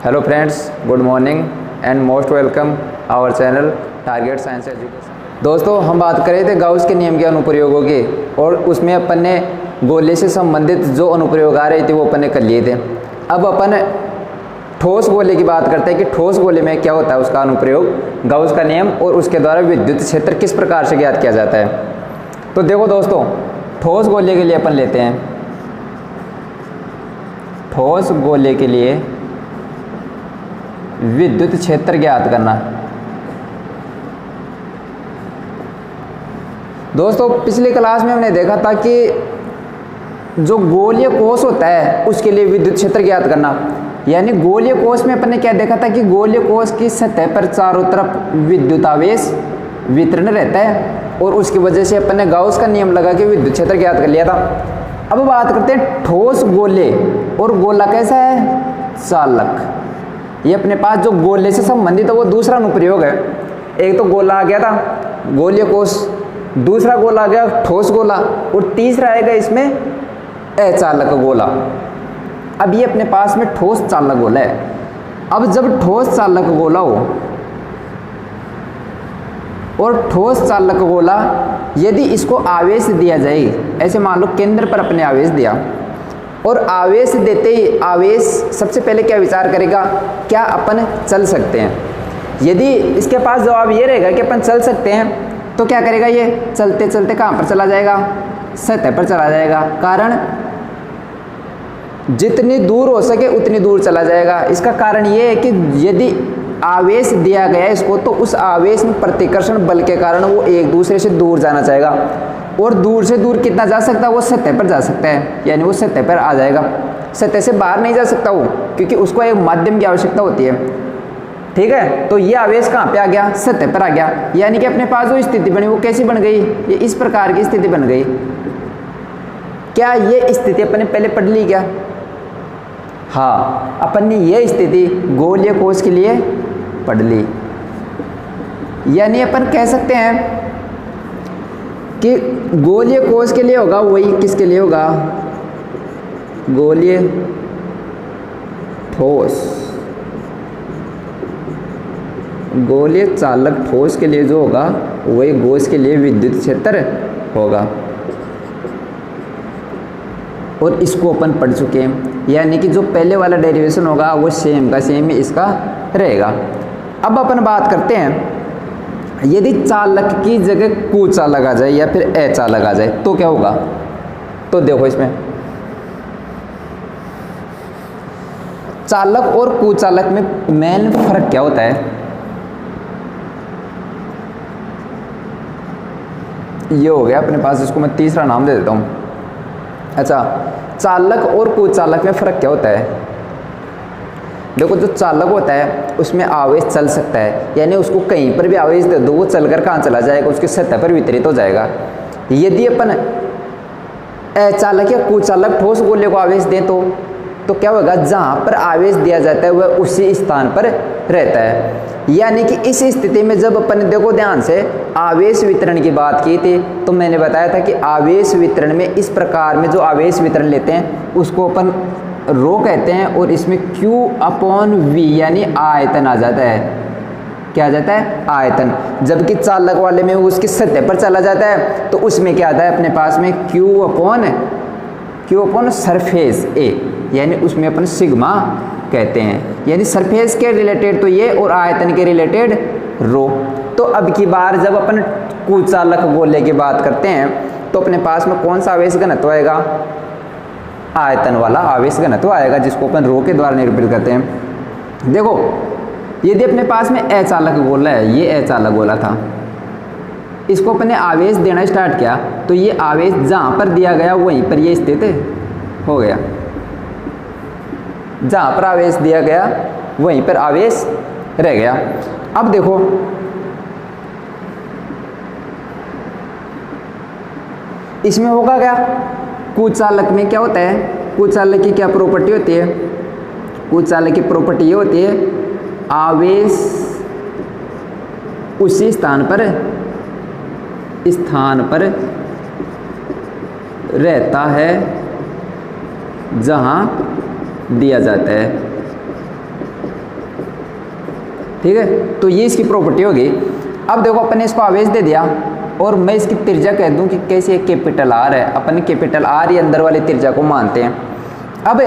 Hello friends, good morning and most welcome our channel target science education. दोस्तों, हम बात कर रहे थे गाउस के नियम के अनुप्रयोगों के, और उसमें अपन ने गोले से संबंधित जो अनुप्रयोग आ रहे थे वो अपन ने कर लिए थे। अब अपन ठोस गोले की बात करते हैं कि ठोस गोले में क्या होता है, उसका अनुप्रयोग, गाउस का नियम और उसके द्वारा विद्युत क्षेत्र किस प्रकार से ज्ञात किया जाता है। तो देखो दोस्तों, ठोस गोले के लिए अपन लेते हैं, ठोस गोले के लिए विद्युत क्षेत्र ज्ञात करना। दोस्तों, पिछली क्लास में हमने देखा था कि जो गोलीय कोश होता है उसके लिए विद्युत क्षेत्र ज्ञात करना, यानी गोलीय कोश में अपन ने क्या देखा था कि गोलीय कोश की सतह पर चारों तरफ विद्युत आवेश वितरण रहता है, और उसकी वजह से अपन ने गाउस का नियम लगा के विद्युत क्षेत्र ज्ञात कर लिया था। अब बात करते हैं ठोस गोले, और गोला कैसा है, चालक। ये अपने पास जो गोले से संबंधित है वो दूसरा अनुप्रयोग है। एक तो गोला आ गया था गोलीय कोश, दूसरा गोला आ गया ठोस गोला, और तीसरा आएगा इसमें अचालक गोला। अब ये अपने पास में ठोस चालक गोला है। अब जब ठोस चालक गोला हो और ठोस चालक गोला, यदि इसको आवेश दिया जाए, ऐसे मान लो केंद्र पर अपने आवेश दिया, और आवेश देते ही आवेश सबसे पहले क्या विचार करेगा, क्या अपन चल सकते हैं। यदि इसके पास जवाब ये रहेगा कि अपन चल सकते हैं, तो क्या करेगा, ये चलते चलते कहाँ पर चला जाएगा, सतह पर चला जाएगा। कारण जितनी दूर हो सके उतनी दूर चला जाएगा। इसका कारण ये है कि यदि आवेश दिया गया इसको, तो उस आवेश में प्रतिकर्षण बल के कारण वो एक दूसरे से दूर जाना चाहेगा, और दूर से दूर कितना जा सकता है, वो सतह पर जा सकता है, यानी वो सतह पर आ जाएगा। सतह से बाहर नहीं जा सकता वो, क्योंकि उसको एक माध्यम की आवश्यकता होती है। ठीक है, तो ये आवेश कहाँ पे आ गया, सतह पर आ गया। यानी कि अपने पास जो स्थिति बनी वो कैसी बन गई, ये इस प्रकार की स्थिति बन गई। क्या ये स्थिति अपन ने पहले पढ़ ली क्या? हाँ, अपन ने ये स्थिति गोलीय कोश के लिए पढ़ ली। यानी अपन कह सकते हैं कि गोलीय कोश के लिए होगा वही किसके लिए होगा, गोलीय ठोस, गोलीय चालक ठोस के लिए जो होगा वही कोश के लिए विद्युत क्षेत्र होगा। और इसको अपन पढ़ चुके हैं, यानी कि जो पहले वाला डेरिवेशन होगा वो सेम का सेम ही इसका रहेगा। अब अपन बात करते हैं, यदि चालक की जगह कुचालक आ जाए या फिर अचालक आ जाए तो क्या होगा। तो देखो, इसमें चालक और कुचालक में मेन फर्क क्या होता है, ये हो गया अपने पास, इसको मैं तीसरा नाम दे देता हूं। अच्छा, चालक और कुचालक में फर्क क्या होता है। देखो, जो चालक होता है उसमें आवेश चल सकता है, यानी उसको कहीं पर भी आवेश दे दो वो चलकर कहाँ चला जाएगा, उसकी सतह पर वितरित हो जाएगा। यदि अपन अचालक या कुचालक ठोस गोले को आवेश दें तो क्या होगा, जहाँ पर आवेश दिया जाता है वह उसी स्थान पर रहता है। यानी कि इस स्थिति में जब अपन देखो ध्यान से आवेश वितरण की बात की थी, तो मैंने बताया था कि आवेश वितरण में इस प्रकार में जो आवेश वितरण लेते हैं उसको अपन रो कहते हैं, और इसमें Q/V यानी आयतन आ जाता है। क्या आ जाता है, आयतन। जबकि चालक वाले में उसकी सतह पर चला जाता है, तो उसमें क्या आता है अपने पास में Q/, सरफेस ए, यानी उसमें अपन सिग्मा कहते हैं। यानी सरफेस के रिलेटेड तो ये, और आयतन के रिलेटेड रो। तो अब की बार जब अपन कुचालक गोले की बात करते हैं तो अपने पास में कौन सा आवेश घनत्व आएगा, आयतन वाला आवेश घनत्व आएगा, जिसको अपन रो के द्वारा निरूपित करते हैं। देखो, यदि अपने पास में अचालक गोला है, ये अचालक गोला था, इसको अपने आवेश देना स्टार्ट किया, तो ये आवेश जहाँ पर दिया गया वहीं पर ये स्थित हो गया। जहाँ पर आवेश दिया गया वहीं पर आवेश रह गया। अब देखो, इसमें होगा क्या, कुचालक में क्या होता है, कुचालक की क्या प्रॉपर्टी होती है, कुचालक की प्रॉपर्टी ये होती है, आवेश उसी स्थान पर रहता है जहाँ दिया जाता है। ठीक है, तो ये इसकी प्रॉपर्टी होगी। अब देखो अपन ने इसको आवेश दे दिया और मैं इसकी त्रिज्या कह दूं कि कैसे कैपिटल आर है, अपन कैपिटल आर ये अंदर वाली त्रिज्या को मानते हैं। अब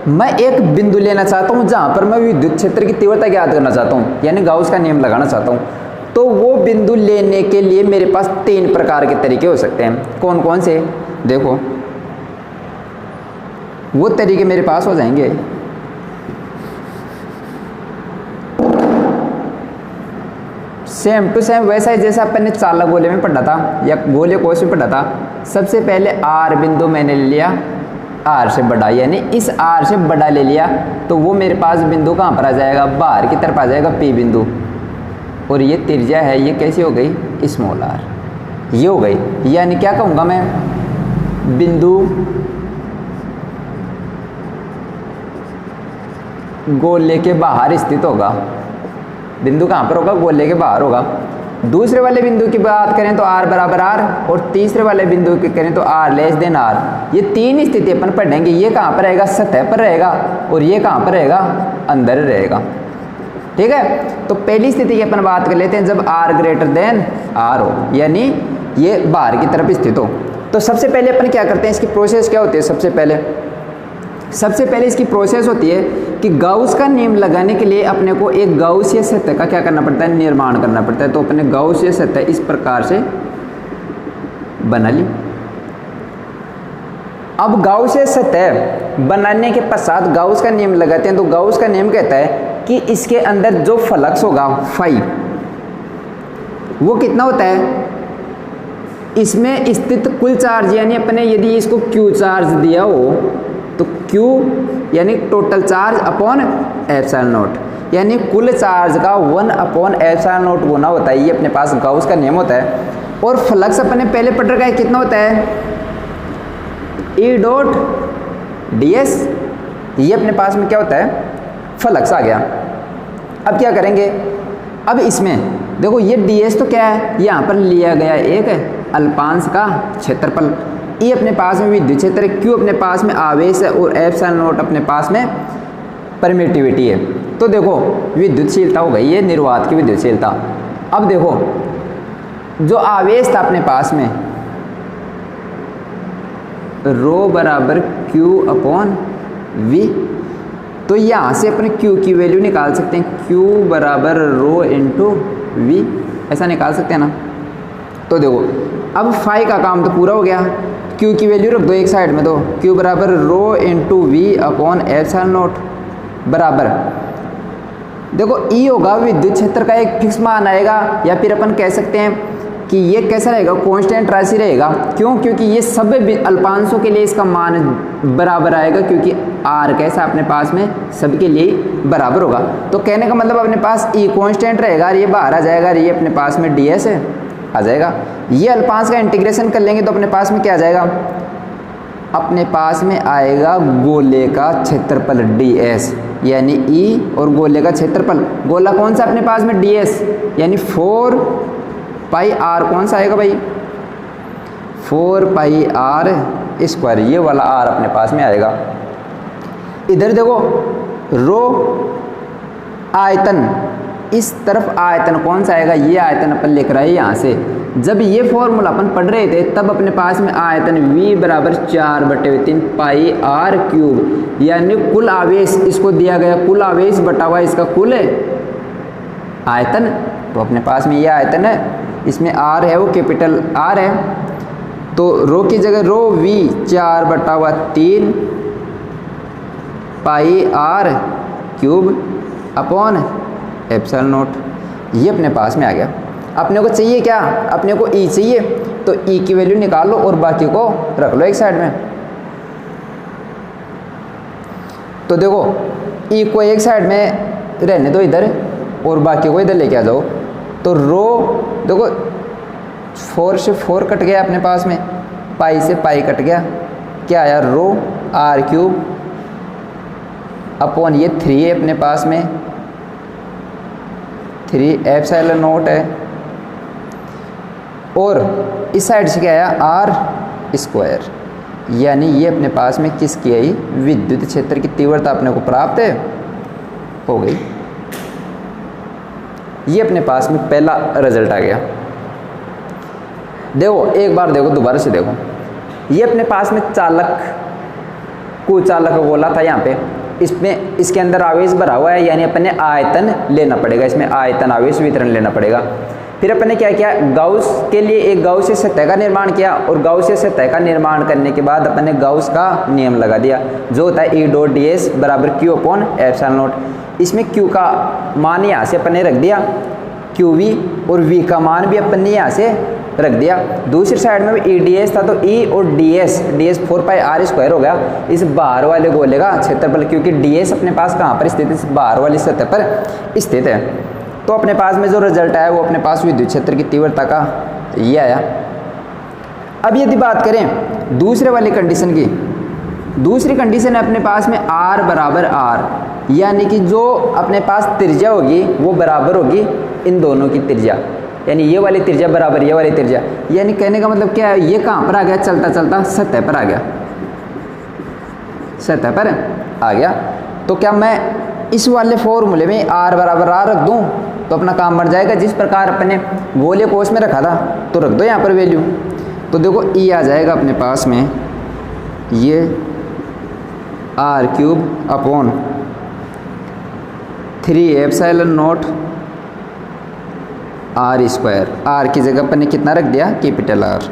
मैं एक बिंदु लेना चाहता हूं जहां पर मैं विद्युत क्षेत्र की तीव्रता ज्ञात करना चाहता हूं, यानी गाउस का नियम लगाना चाहता हूं। तो वो बिंदु लेने के लिए मेरे पास 3 प्रकार के तरीके हो सकते हैं। कौन कौन से? देखो वो तरीके मेरे पास हो जाएंगे। सेम टू सेम वैसा ही जैसा अपन ने चालक गोले में पढ़ा था या गोले कोश में पढ़ा था। सबसे पहले आर बिंदु मैंने ले लिया आर से बड़ा, यानी इस आर से बड़ा ले लिया, तो वो मेरे पास बिंदु कहाँ पर आ जाएगा? बाहर की तरफ आ जाएगा, पी बिंदु। और ये त्रिज्या है, ये कैसी हो गई? स्मॉल आर, ये हो गई। यानी क्या कहूँगा मैं? बिंदु गोले के बाहर स्थित होगा। बिंदु कहाँ पर होगा? गोले के बाहर होगा। दूसरे वाले बिंदु की बात करें तो r बराबर r, और तीसरे वाले बिंदु की करें तो r लेस देन r। ये 3 स्थिति अपन पढ़ेंगे। ये कहाँ पर रहेगा? सतह पर रहेगा, और ये कहाँ पर रहेगा? अंदर रहेगा। ठीक है, तो पहली स्थिति की अपन बात कर लेते हैं जब r ग्रेटर देन r हो, यानी ये बाहर की तरफ स्थित हो। तो सबसे पहले अपन क्या करते हैं? इसकी प्रोसेस क्या होती है? सबसे पहले इसकी प्रोसेस होती है कि गाउस का नियम लगाने के लिए अपने को एक गाउसीय सतह का क्या करना पड़ता है? निर्माण करना पड़ता है। तो अपने गाउसीय सतह इस प्रकार से बना ली। अब गाउसीय सतह बनाने के पश्चात गाउस का नियम लगाते हैं। तो गाउस का नियम कहता है कि इसके अंदर जो फ्लक्स होगा फाई, वो कितना होता है? इसमें स्थित कुल चार्ज, यानी अपने यदि इसको क्यू चार्ज दिया हो तो Q यानी total charge upon epsilon not, यानी कुल चार्ज का 1 अपॉन एप्सिलॉन नॉट गुना होता है। ये अपने पास गाउस का नियम होता है। और फ्लक्स अपने पहले पढ़ रखा है, कितना होता है? E dot ds। ये अपने पास में क्या होता है? फ्लक्स आ गया। अब क्या करेंगे? अब इसमें देखो ये ds तो क्या है? यहाँ पर लिया गया एक अल्पांश का क्षेत्रफल। E अपने पास में विद्युत क्षेत्र है, Q अपने पास में आवेश है, और एप्सिलॉन नॉट अपने पास में परमिटिविटी है। तो देखो विद्युतशीलता हो गई, ये निर्वात की विद्युतशीलता। अब देखो जो आवेश था अपने पास में रो बराबर Q अपॉन V, तो यहाँ से अपने Q की वैल्यू निकाल सकते हैं। Q बराबर रो इंटू V, ऐसा निकाल सकते हैं ना। तो देखो अब फाई का काम तो पूरा हो गया। Q की वैल्यू रख दो एक साइड में, तो Q बराबर rho into V upon epsilon naught बराबर, देखो E होगा विद्युत क्षेत्र का एक फिक्स मान आएगा, या फिर अपन कह सकते हैं कि ये कैसा रहेगा? कांस्टेंट राशि रहेगा। क्यों? क्योंकि ये सब अल्पांशों के लिए इसका मान बराबर आएगा, क्योंकि R कैसा अपने पास में सबके लिए बराबर होगा। तो कहने का मतलब अपने पास E कांस्टेंट रहेगा, ये बाहर आ जाएगा, ये अपने पास में ds है आ जाएगा। ये अल्पांश का इंटीग्रेशन कर लेंगे तो अपने पास में क्या आ जाएगा? अपने पास में आएगा गोले का क्षेत्रफल ds, यानी E और गोले का क्षेत्रफल। गोला कौन सा अपने पास में? ds, यानी 4 पाई r कौन सा आएगा भाई? 4 पाई r स्क्वायर, ये वाला r अपने पास में आएगा। इधर देखो रो आयतन, इस तरफ आयतन कौन सा आएगा? ये आयतन अपन लिख रहे हैं यहाँ से। जब ये फॉर्मूला अपन पढ़ रहे थे तब अपने पास में आयतन V बराबर 4/3 पाई r क्यूब, यानी कुल आवेश इसको दिया गया, कुल आवेश बटा हुआ इसका कुल आयतन। तो अपने पास में ये आयतन है, इसमें r है वो कैपिटल R है, तो रो की जगह रो V 4/3 pi r cube upon epsilon not. ये अपने पास में आ गया। अपने को चाहिए क्या? अपने को E चाहिए, तो E की वैल्यू निकाल लो और बाकी को रख लो एक साइड में। तो देखो E को एक साइड में रहने दो इधर, और बाकी को इधर लेके आ जाओ। तो रो देखो 4 से 4 कट गया अपने पास में, पाई से पाई कट गया, क्या आया? रो r क्यूब अपॉन ये 3 है अपने पास में, 3 एप्सिलॉन नॉट है, और इस साइड से क्या आया? r स्क्वायर, यानी ये अपने पास में किसकी आई? विद्युत क्षेत्र की तीव्रता अपने को प्राप्त है हो गई। ये अपने पास में पहला रिजल्ट आ गया। देखो एक बार देखो, दोबारा से देखो, ये अपने पास में चालक कुचालक बोला था यहाँ पे, इसमें इसके अंदर आवेश भरा हुआ है, यानी अपने आयतन लेना पड़ेगा, इसमें आयतन आवेश वितरण लेना पड़ेगा। फिर अपन ने क्या किया, गाउस के लिए एक गाउसीय सतह का निर्माण किया, और गाउसीय सतह का निर्माण करने के बाद अपन ने गाउस का नियम लगा दिया, जो होता है E.ds बराबर Q अपॉन एप्सिलॉन नॉट। इसमें Q का मान यहाँ से अपन ने रख दिया QV, और V का मान भी अपन ने यहाँ से रख दिया। दूसरी साइड में EDS था, तो E और DS 4πr² हो गया इस बाहर वाले गोले का क्षेत्रफल, क्योंकि DS अपने पास कहाँ पर स्थित है, इस बाहर वाली सतह पर स्थित है। तो अपने पास में जो रिजल्ट आया वो अपने पास विद्युत क्षेत्र की तीव्रता का ये आया। अब यदि बात करें दूसरे वाली कंडीशन की, दूसरी कंडीशन है अपने पास में R बराबर R, यानी कि जो अपने पास त्रिज्या होगी वो बराबर होगी इन दोनों की त्रिज्या, यानी ये वाली त्रिज्या बराबर ये वाली त्रिज्या। यानी कहने का मतलब क्या है, ये कहाँ पर आ गया, चलता चलता सतह पर आ गया, सतह पर आ गया। तो क्या मैं इस वाले फॉर्मूले में R बराबर R रख दूं तो अपना काम बढ़ जाएगा। जिस प्रकार अपने गोले कोष में रखा था तो रख दो यहाँ पर वैल्यू, तो देखो E आ जाएगा अपने पास में ये R³ upon 3 epsilon not R²। R की जगह पर ने कितना रख दिया, कैपिटल R,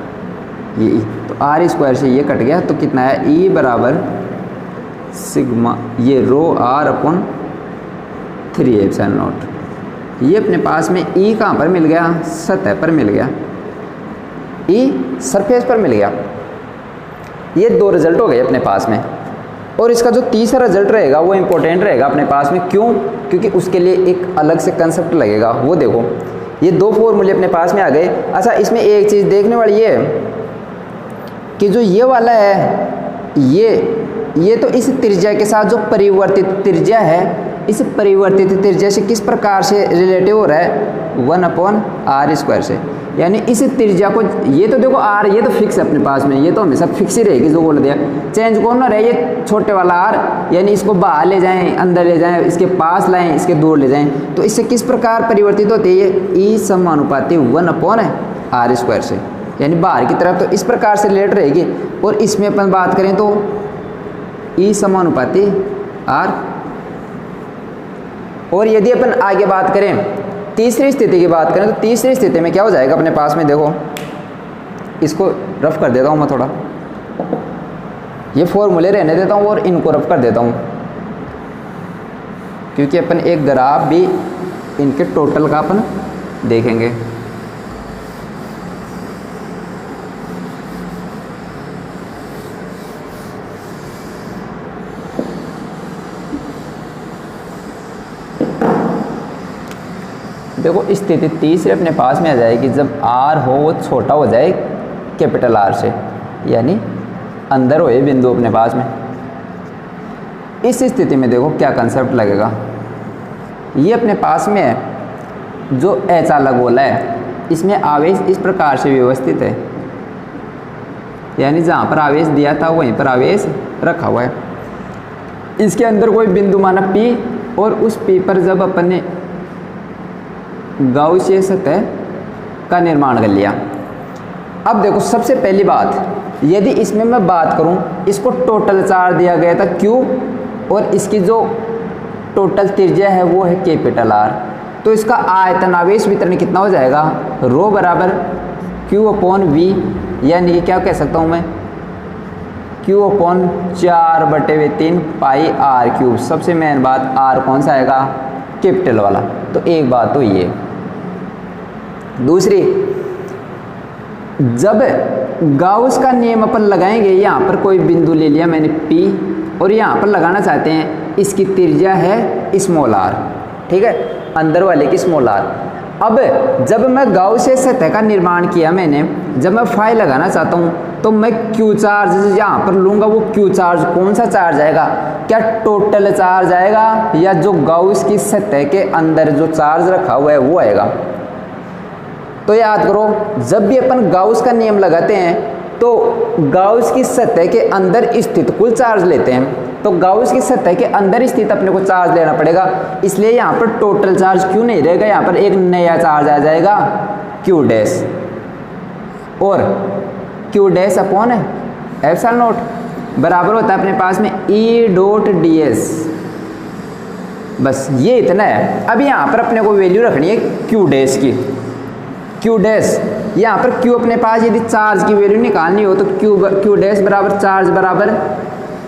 ये E, तो R² से ये कट गया, तो कितना है E बराबर सिग्मा ये रो R अपॉन 3 एप्सिलॉन नॉट। ये अपने पास में E कहाँ पर मिल गया, सतह पर मिल गया, E सरफेस पर मिल गया। ये दो रिजल्ट हो गए अपने पास में। और इसका जो तीसरा रिजल्ट रहेगा वो इम्पोर्टेंट रहेगा अपने पास में, क्यों, क्योंकि उसके लिए एक अलग से कंसेप्ट लगेगा। वो देखो ये दो फॉर्मूले अपने पास में आ गए। अच्छा, इसमें एक चीज़ देखने वाली ये है कि जो ये वाला है ये तो इस त्रिज्या के साथ जो परिवर्तित त्रिज्या है, इस परिवर्तित त्रिज्या से किस प्रकार से रिलेटिव हो रहा है, 1/r² से। यानी इस त्रिज्या को, ये तो देखो R ये तो फिक्स है अपने पास में, ये तो हमेशा फिक्स ही रहेगी, जो बोल दिया चेंज कॉर्नर है ये छोटे वाला R, यानी इसको बाहर ले जाएं, अंदर ले जाएं, इसके पास लाएं, इसके दूर ले जाएं, तो इससे किस प्रकार परिवर्तित होती है ये, E समानुपाती 1/r² से, यानी बाहर की तरफ तो इस प्रकार से रिलेट रहेगी। और इसमें अपन बात करें तो E समानुपाती R। और यदि अपन आगे बात करें तीसरी स्थिति की बात करें, तो तीसरी स्थिति में क्या हो जाएगा अपने पास में, देखो इसको रफ कर देता हूँ मैं थोड़ा, ये फॉर्मूले रहने देता हूँ और इनको रफ कर देता हूँ, क्योंकि अपन एक ग्राफ भी इनके टोटल का अपन देखेंगे। देखो स्थिति तीसरे अपने पास में आ जाएगी जब R हो वो छोटा हो जाए कैपिटल R से, यानी अंदर हो ये बिंदु अपने पास में। इस स्थिति में देखो क्या कंसेप्ट लगेगा, ये अपने पास में है जो अचालक गोला है, इसमें आवेश इस प्रकार से व्यवस्थित है, यानी जहाँ पर आवेश दिया था वहीं पर आवेश रखा हुआ है। इसके अंदर कोई बिंदु माना P, और उस P पर जब अपन ने गाउसीय सतह का निर्माण कर लिया। अब देखो सबसे पहली बात, यदि इसमें मैं बात करूं, इसको टोटल चार्ज दिया गया था Q, और इसकी जो टोटल त्रिज्या है वो है कैपिटल R, तो इसका आयतन आवेश वितरण कितना हो जाएगा, रो बराबर Q अपॉन V, यानी कि क्या कह सकता हूं मैं, Q अपॉन 4/3 पाई R³। सबसे मेन बात R कौन सा आएगा, कैपिटल वाला, तो एक बात तो ये। दूसरी, जब गाउस का नियम अपन लगाएंगे, यहाँ पर कोई बिंदु ले लिया मैंने P, और यहाँ पर लगाना चाहते हैं, इसकी त्रिज्या है स्मॉल r, ठीक है, अंदर वाले की स्मॉल r। अब जब मैं गाउसीय सतह का निर्माण किया मैंने, जब मैं फाई लगाना चाहता हूँ तो मैं Q चार्ज यहाँ पर लूँगा, वो Q चार्ज कौन सा चार्ज आएगा, क्या टोटल चार्ज आएगा या जो गाउस की सतह के अंदर जो चार्ज रखा हुआ है वो आएगा। तो याद करो, जब भी अपन गाउस का नियम लगाते हैं तो गाउस की सतह के अंदर स्थित कुल चार्ज लेते हैं, तो गाउस की सतह के अंदर स्थित अपने को चार्ज लेना पड़ेगा, इसलिए यहाँ पर टोटल चार्ज क्यू नहीं रहेगा, यहाँ पर एक नया चार्ज आ जाएगा क्यू डैश, और Q dash upon epsilon naught बराबर होता है अपने पास में ई डॉट डी एस। बस ये इतना है। अब यहाँ पर अपने को वैल्यू रखनी है क्यू डैश की। क्यू डैश यहाँ पर क्यू अपने पास यदि चार्ज की वैल्यू निकालनी हो तो क्यू डैश बराबर चार्ज बराबर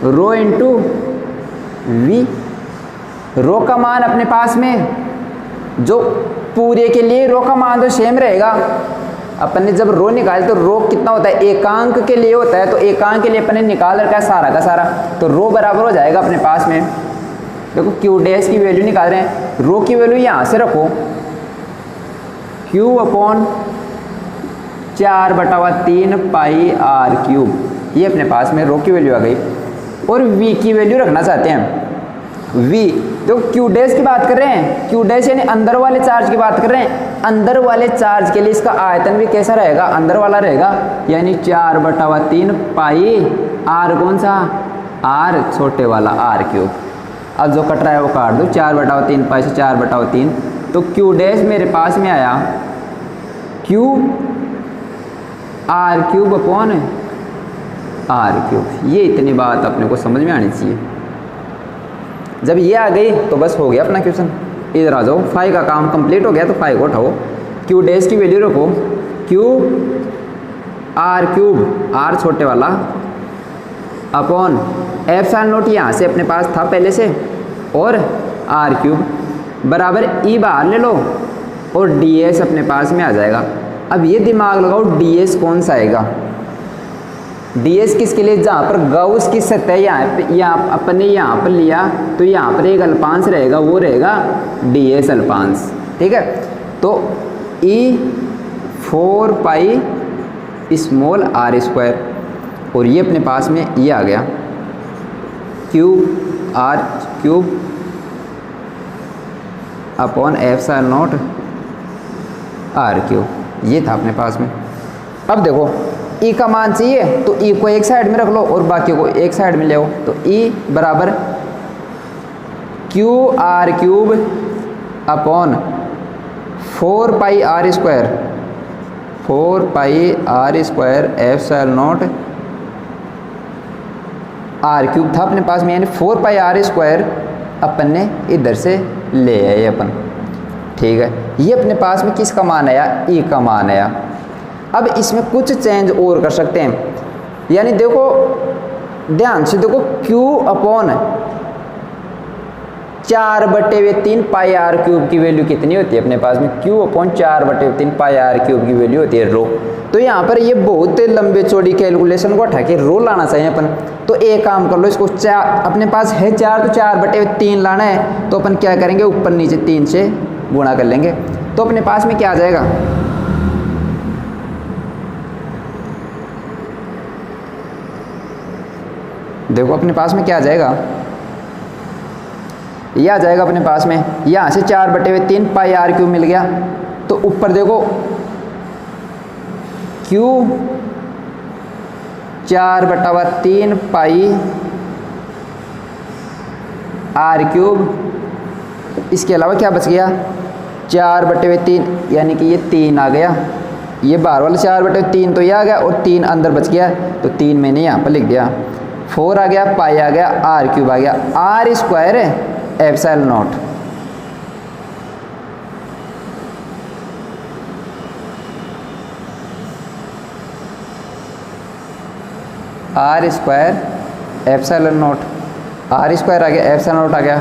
रो इंटू वी। रो का मान अपने पास में जो पूरे के लिए रो का मान तो सेम रहेगा। अपन ने जब रो निकाले तो रो कितना होता है, एकांक के लिए होता है, तो एकांक के लिए अपन ने निकाल रखा है सारा का सारा, तो रो बराबर हो जाएगा अपने पास में। देखो क्यू डैश की वैल्यू निकाल रहे हैं, रो की वैल्यू यहाँ से रखो q upon 4/3 pi are cube, ये अपने पास में रो की वैल्यू आ गई। और वी की वैल्यू रखना चाहते हैं, वी तो क्यू डैश की बात कर रहे हैं, क्यू डैश यानी अंदर वाले चार्ज की बात कर रहे हैं। अंदर वाले चार्ज के लिए इसका आयतन भी कैसा रहेगा, अंदर वाला रहेगा, यानी 4/3 पाई आर कौन सा, आर छोटे वाला आर क्यूब। अब जो कट रहा है वो काट दो, 4/3 पाई से 4/3, तो क्यू डैश मेरे पास में आया q r cube upon r cube. ये इतनी बात अपने को समझ में आनी चाहिए। जब ये आ गई तो बस हो गया अपना क्वेश्चन। इधर आ जाओ, फाई का काम कंप्लीट हो गया, तो फाई को उठाओ, क्यू डैश की वैल्यू रखो क्यू आर क्यूब, आर छोटे वाला अपॉन एप्सिलॉन नॉट यहाँ से अपने पास था पहले से, और आर क्यूब बराबर ई बाहर ले लो और डी एस अपने पास में आ जाएगा। अब ये दिमाग लगाओ डी एस कौन सा आएगा, डी एस किसके लिए, जहाँ पर गाउस की सतह यहाँ अपन ने यहाँ पर लिया तो यहाँ पर एक अल्पांश रहेगा, वो रहेगा डी एस अल्पांश। ठीक है, तो E 4 pi small r square, और ये अपने पास में ये आ गया q r cube upon epsilon naught r cube, ये था अपने पास में। अब देखो ई का मान चाहिए तो ई को एक साइड में रख लो और बाकी को एक साइड में ले आओ, तो ई बराबर q r cube upon 4 pi are square, 4 pi are square epsilon naught r cube था अपने पास में, यानी 4 पाई आर स्क्वायर अपन ने इधर से ले आए अपन। ठीक है, ये अपने पास में किसका मान आया, ई का मान आया। अब इसमें कुछ चेंज और कर सकते हैं, यानी देखो ध्यान से देखो q upon 4/3 pi are cube की वैल्यू कितनी होती है अपने पास में, q upon 4/3 pi are cube की वैल्यू होती है रो। तो यहाँ पर ये बहुत लंबे चौड़ी कैलकुलेशन को उठा के रो लाना चाहिए अपन। तो एक काम कर लो, इसको अपने पास है 4 तो 4/3 लाना है, तो अपन क्या करेंगे ऊपर नीचे 3 से गुणा कर लेंगे, तो अपने पास में क्या आ जाएगा, देखो अपने पास में क्या आ जाएगा, ये आ जाएगा अपने पास में, यहाँ से 4/3 पाई आर क्यूब मिल गया, तो ऊपर देखो क्यू 4/3 पाई आर क्यूब, इसके अलावा क्या बच गया 4/3, यानी कि ये 3 आ गया, ये बाहर वाला 4/3 तो ये आ गया और 3 अंदर बच गया, तो 3 मैंने यहाँ पर लिख दिया, 4 आ गया, पाई आ गया, आर क्यूब आ गया, R square epsilon naught, R square epsilon naught, R square आ गया, एप्सिलॉन नॉट आ गया,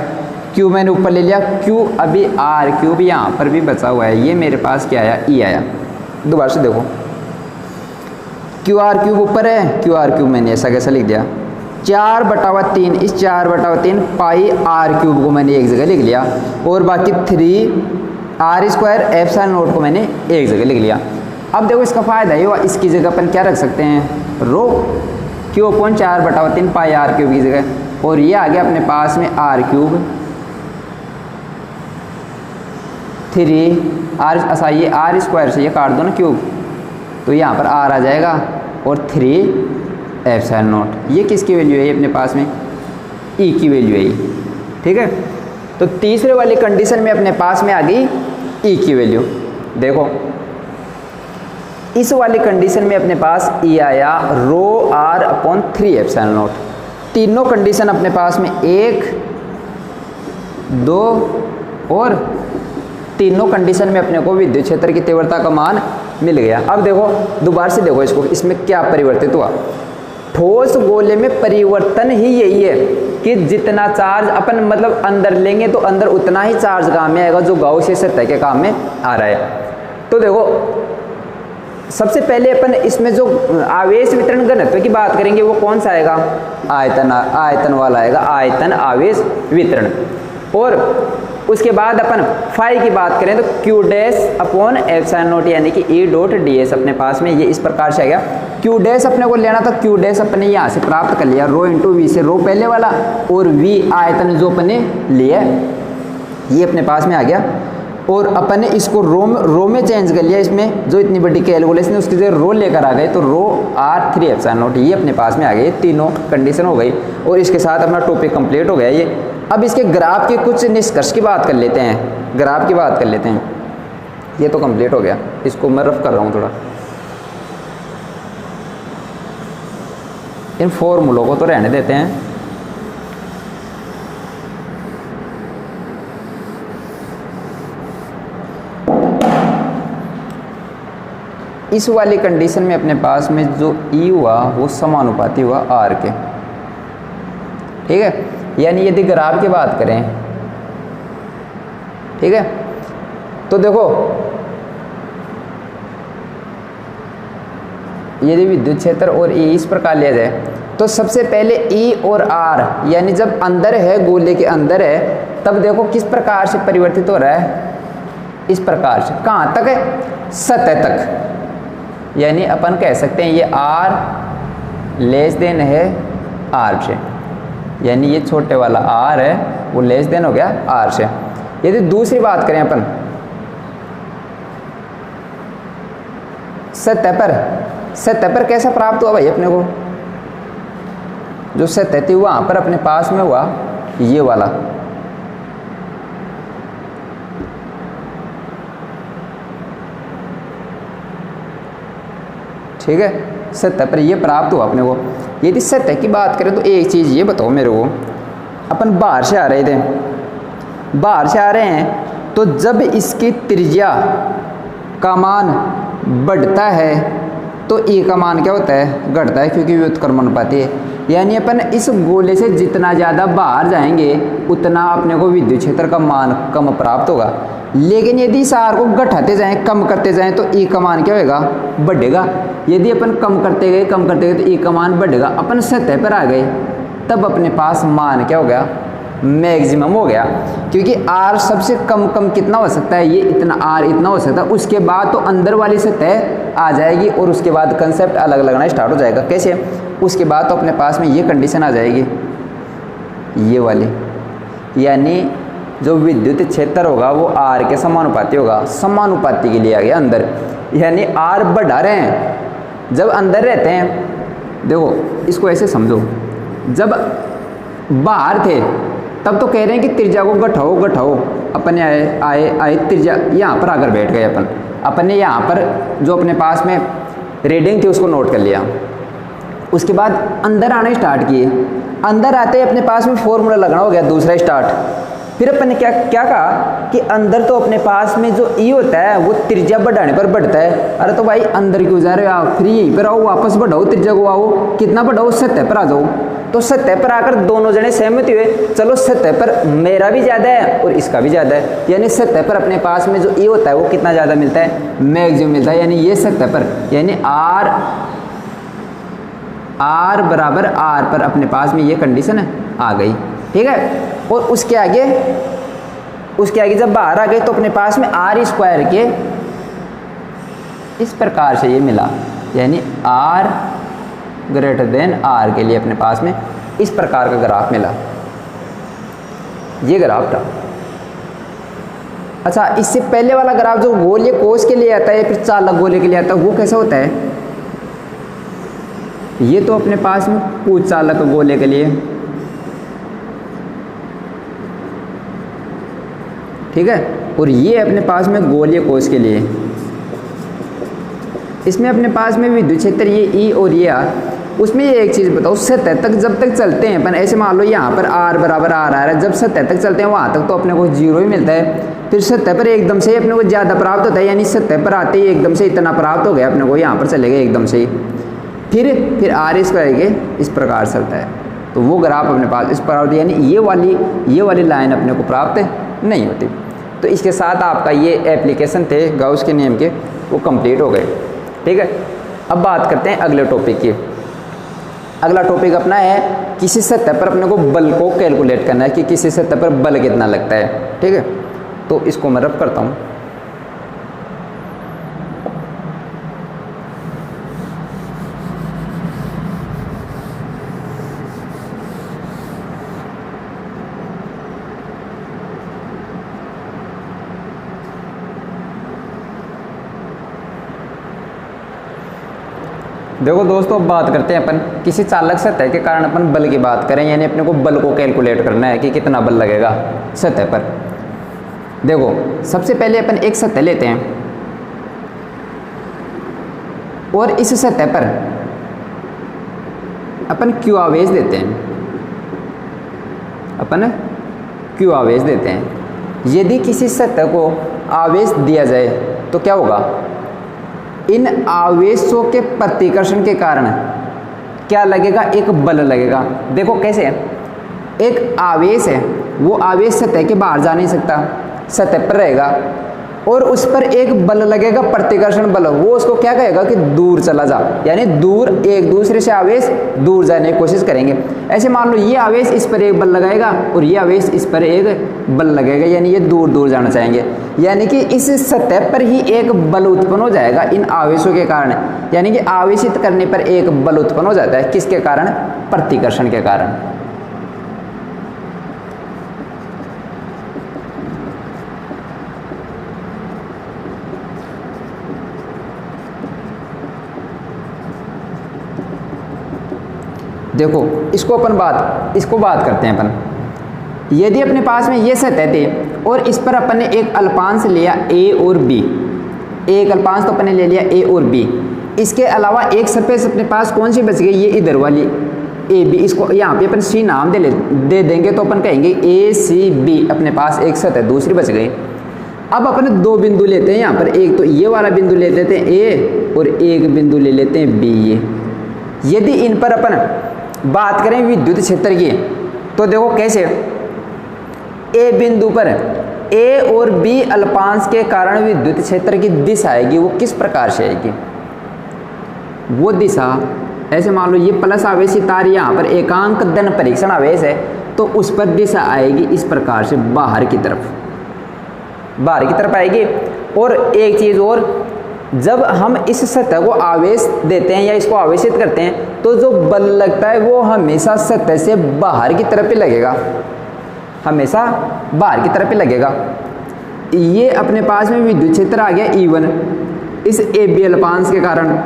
क्यू मैंने ऊपर ले लिया, क्यू अभी आर क्यूब यहाँ पर भी बचा हुआ है, ये मेरे पास क्या आया, ई आया। दोबारा से देखो क्यू आर क्यूब ऊपर है, क्यू आर क्यूब मैंने ऐसा कैसा लिख दिया, 4/3, इस 4/3 पाई आर क्यूब को मैंने एक जगह लिख लिया, और बाकी 3 आर स्क्वायर एप्सिलॉन नॉट को मैंने एक जगह लिख लिया। अब देखो इसका फ़ायदा ये हुआ, इसकी जगह अपन क्या रख सकते हैं, rho Q upon 4/3 pi are cube की जगह, और ये आ गया अपने पास में आर क्यूब 3 आर, अच्छा ये आर स्क्वायर से ये काट दो ना क्यूब, तो यहाँ पर आर आ जाएगा और 3 एप्सिलॉन नॉट, ये किसकी वैल्यू है ये अपने पास में, ई की वैल्यू है ये, ठीक है। तो तीसरे वाली कंडीशन में अपने पास में आ गई ई की वैल्यू। देखो इस वाली कंडीशन में अपने पास ई आया रो आर अपॉन 3 एप्सिलॉन नॉट। तीनों कंडीशन अपने पास में 1, 2 और तीनों कंडीशन में अपने को विद्युत क्षेत्र की तीव्रता का मान मिल गया। अब देखो दोबारा से देखो इसको, इसमें क्या परिवर्तित हुआ। ठोस गोले में परिवर्तन ही यही है कि जितना चार्ज अपन मतलब अंदर लेंगे तो अंदर उतना ही चार्ज काम में आएगा जो गाउसियन सतह के काम में आ रहा है। तो देखो सबसे पहले अपन इसमें जो आवेश वितरण घनत्व की बात करेंगे वो कौन सा आएगा, आयतन वाला आएगा, आयतन आवेश वितरण। और उसके बाद अपन फाई की बात करें तो Q dash upon epsilon not यानी कि ई डॉट डी एस अपने पास में ये इस प्रकार से आ गया। क्यू डैश अपने को लेना था, क्यू डैश अपने यहाँ से प्राप्त कर लिया, रो इंटू वी से, रो पहले वाला और वी आयतन जो अपने लिया ये अपने पास में आ गया। और अपन ने इसको रो में चेंज कर लिया, इसमें जो इतनी बड़ी कैलकुलेशन है उसकी जगह रो लेकर आ गए तो रो आर 3 एप्सिलॉन नॉट ये अपने पास में आ गए। तीनों कंडीशन हो गई और इसके साथ अपना टॉपिक कंप्लीट हो गया ये। अब इसके ग्राफ के कुछ निष्कर्ष की बात कर लेते हैं, ग्राफ की बात कर लेते हैं। ये तो कंप्लीट हो गया, इसको मैं रफ कर रहा हूँ थोड़ा। इन फॉर्मूलों को तो रहने देते हैं। इस वाली कंडीशन में अपने पास में जो ई हुआ वो समानुपाती हुआ आर के, ठीक है। यानी यदि ग्राफ की बात करें, ठीक है, तो देखो यदि विद्युत क्षेत्र और ई इस प्रकार लिया जाए तो सबसे पहले ई और आर यानी जब अंदर है गोले के अंदर है तब देखो किस प्रकार से परिवर्तित हो रहा है, इस प्रकार से। कहाँ तक है, सतह तक। यानी अपन कह सकते हैं ये आर लेस देन है आर से, यानी ये छोटे वाला आर है वो लेस देन हो गया आर से। यदि दूसरी बात करें अपन सतह पर कैसा प्राप्त हुआ भाई अपने को, जो सतह थी वहां पर अपने पास में हुआ ये वाला, ठीक है। सतह पर ये प्राप्त हुआ अपने को। यदि सतह की बात करें तो एक चीज़ ये बताओ मेरे को, अपन बाहर से आ रहे थे, बाहर से आ रहे हैं तो जब इसकी त्रिज्या का मान बढ़ता है तो ई का मान क्या होता है, घटता है, क्योंकि व्युत्क्रमण अनुपाती है। यानी अपन इस गोले से जितना ज़्यादा बाहर जाएंगे उतना अपने को विद्युत क्षेत्र का मान कम प्राप्त होगा। लेकिन यदि इस आर को घटाते जाएं, कम करते जाएं तो ई का मान क्या होगा, बढ़ेगा। यदि अपन कम करते गए तो ई का मान बढ़ेगा। अपन सतह पर आ गए तब अपने पास मान क्या हो गया, मैक्सिमम हो गया, क्योंकि आर सबसे कम कितना हो सकता है, ये इतना आर इतना हो सकता है। उसके बाद तो अंदर वाली सतह आ जाएगी और उसके बाद कंसेप्ट अलग लगना स्टार्ट हो जाएगा। कैसे, उसके बाद तो अपने पास में ये कंडीशन आ जाएगी ये वाली, यानी जो विद्युत क्षेत्र होगा वो आर के समानुपाती होगा। समानुपाती के लिए आ गया अंदर, यानी आर बढ़ा रहे हैं जब अंदर रहते हैं। देखो इसको ऐसे समझो, जब बाहर थे तब तो कह रहे हैं कि त्रिज्या को घटाओ। अपन आए त्रिज्या यहाँ पर आकर बैठ गए। अपन ने यहाँ पर जो अपने पास में रीडिंग थी उसको नोट कर लिया। उसके बाद अंदर आने स्टार्ट किए, अंदर आते ही अपने पास में फॉर्मूला लगना हो गया दूसरा स्टार्ट। फिर अपन ने क्या कहा कि अंदर तो अपने पास में जो ई होता है वो त्रिज्या बढ़ाने पर बढ़ता है। अरे तो भाई अंदर क्यों जा रहे हो आप, फिर यहीं पर आओ, वापस बढ़ाओ त्रिज्या को, आओ कितना बढ़ाओ, सतह पर आ जाओ। तो सतह पर आकर दोनों जने सहमत हुए, चलो सतह पर मेरा भी ज़्यादा है और इसका भी ज़्यादा है, यानी सतह पर अपने पास में जो ई होता है वो कितना ज़्यादा मिलता है, मैक्सिमम मिलता है। यानी ये सतह पर, यानी आर बराबर आर पर अपने पास में ये कंडीशन आ गई, ठीक है। और उसके आगे जब बाहर आ गए तो अपने पास में आर स्क्वायर के इस प्रकार से ये मिला, यानी आर ग्रेटर देन आर के लिए अपने पास में इस प्रकार का ग्राफ मिला। ये ग्राफ था। अच्छा, इससे पहले वाला ग्राफ जो गोलीय कोष के लिए आता है फिर चालक गोले के लिए आता है वो कैसा होता है, ये तो अपने पास में कुछ चालक गोले के लिए, ठीक है। और ये अपने पास में गोलीय कोश के लिए, इसमें अपने पास में विद्युत क्षेत्र ये ई और ये आर। उसमें ये एक चीज़ बताओ, सतह तक जब तक चलते हैं अपन, ऐसे मान लो यहाँ पर आर बराबर आर आ रहा है, जब सतह तक चलते हैं वहाँ तक तो अपने को 0 ही मिलता है। फिर सतह पर एकदम से अपने को ज़्यादा प्राप्त होता है, यानी सतह पर आते ही एकदम से इतना प्राप्त हो गया अपने को, यहाँ पर चलेगा एकदम से ही। फिर आर इस पर के इस प्रकार चलता है, तो वो ग्राफ अपने पास इस प्रकार, यानी ये वाली लाइन अपने को प्राप्त नहीं होती। तो इसके साथ आपका ये एप्लीकेशन थे गाउस के नियम के, वो कंप्लीट हो गए। ठीक है, अब बात करते हैं अगले टॉपिक की। अगला टॉपिक अपना है किसी सतह पर अपने को बल को कैलकुलेट करना है कि किसी सतह पर बल कितना लगता है। ठीक है, तो इसको मैं रफ करता हूँ। देखो दोस्तों, अब बात करते हैं अपन किसी चालक सतह के कारण अपन बल की बात करें, यानी अपने को बल को कैलकुलेट करना है कि कितना बल लगेगा सतह पर। देखो सबसे पहले अपन एक सतह लेते हैं और इस सतह पर अपन क्यू आवेश देते हैं, अपन क्यू आवेश देते हैं। यदि किसी सतह को आवेश दिया जाए तो क्या होगा, इन आवेशों के प्रतिकर्षण के कारण क्या लगेगा, एक बल लगेगा। देखो कैसे है, एक आवेश है, वो आवेश सतह के बाहर जा नहीं सकता, सतह पर रहेगा, और उस पर एक बल लगेगा, प्रतिकर्षण बल। वो उसको क्या कहेगा कि दूर चला जा, यानी दूर, एक दूसरे से आवेश दूर जाने की कोशिश करेंगे। ऐसे मान लो ये आवेश इस पर एक बल लगाएगा और ये आवेश इस पर एक बल लगेगा, यानी ये दूर दूर जाना चाहेंगे। यानी कि इस सतह पर ही एक बल उत्पन्न हो जाएगा इन आवेशों के कारण, यानी कि आवेशित करने पर एक बल उत्पन्न हो जाता है। किसके कारण, प्रतिकर्षण के कारण। देखो इसको बात करते हैं अपन। यदि अपने पास में ये सतह थे और इस पर अपन ने एक अल्पांश लिया ए और बी, एक अल्पांश तो अपन ने ले लिया ए और बी, इसके अलावा एक सरफेस अपने पास कौन सी बच गई, ये इधर वाली ए बी, इसको यहाँ पे अपन सी नाम दे देंगे, तो अपन कहेंगे ए सी बी। अपने पास एक सतह दूसरी बच गई। अब अपन दो बिंदु लेते हैं यहाँ पर, एक तो ये वाला बिंदु ले लेते हैं ए और एक बिंदु ले लेते हैं बी। ये यदि इन पर अपन बात करें विद्युत क्षेत्र की, तो देखो कैसे, ए बिंदु पर ए और बी अल्पांश के कारण विद्युत क्षेत्र की दिशा आएगी, वो किस प्रकार से आएगी, वो दिशा ऐसे मान लो ये प्लस आवेशी तार यहाँ पर एकांक धन परीक्षण आवेश है, तो उस पर दिशा आएगी इस प्रकार से बाहर की तरफ आएगी। और एक चीज़ और, जब हम इस सतह को आवेश देते हैं या इसको आवेशित करते हैं, तो जो बल लगता है वो हमेशा सतह से बाहर की तरफ ही लगेगा, हमेशा बाहर की तरफ ही लगेगा। ये अपने पास में विद्युत क्षेत्र आ गया E1 इस ए बी अल्पांश के कारण।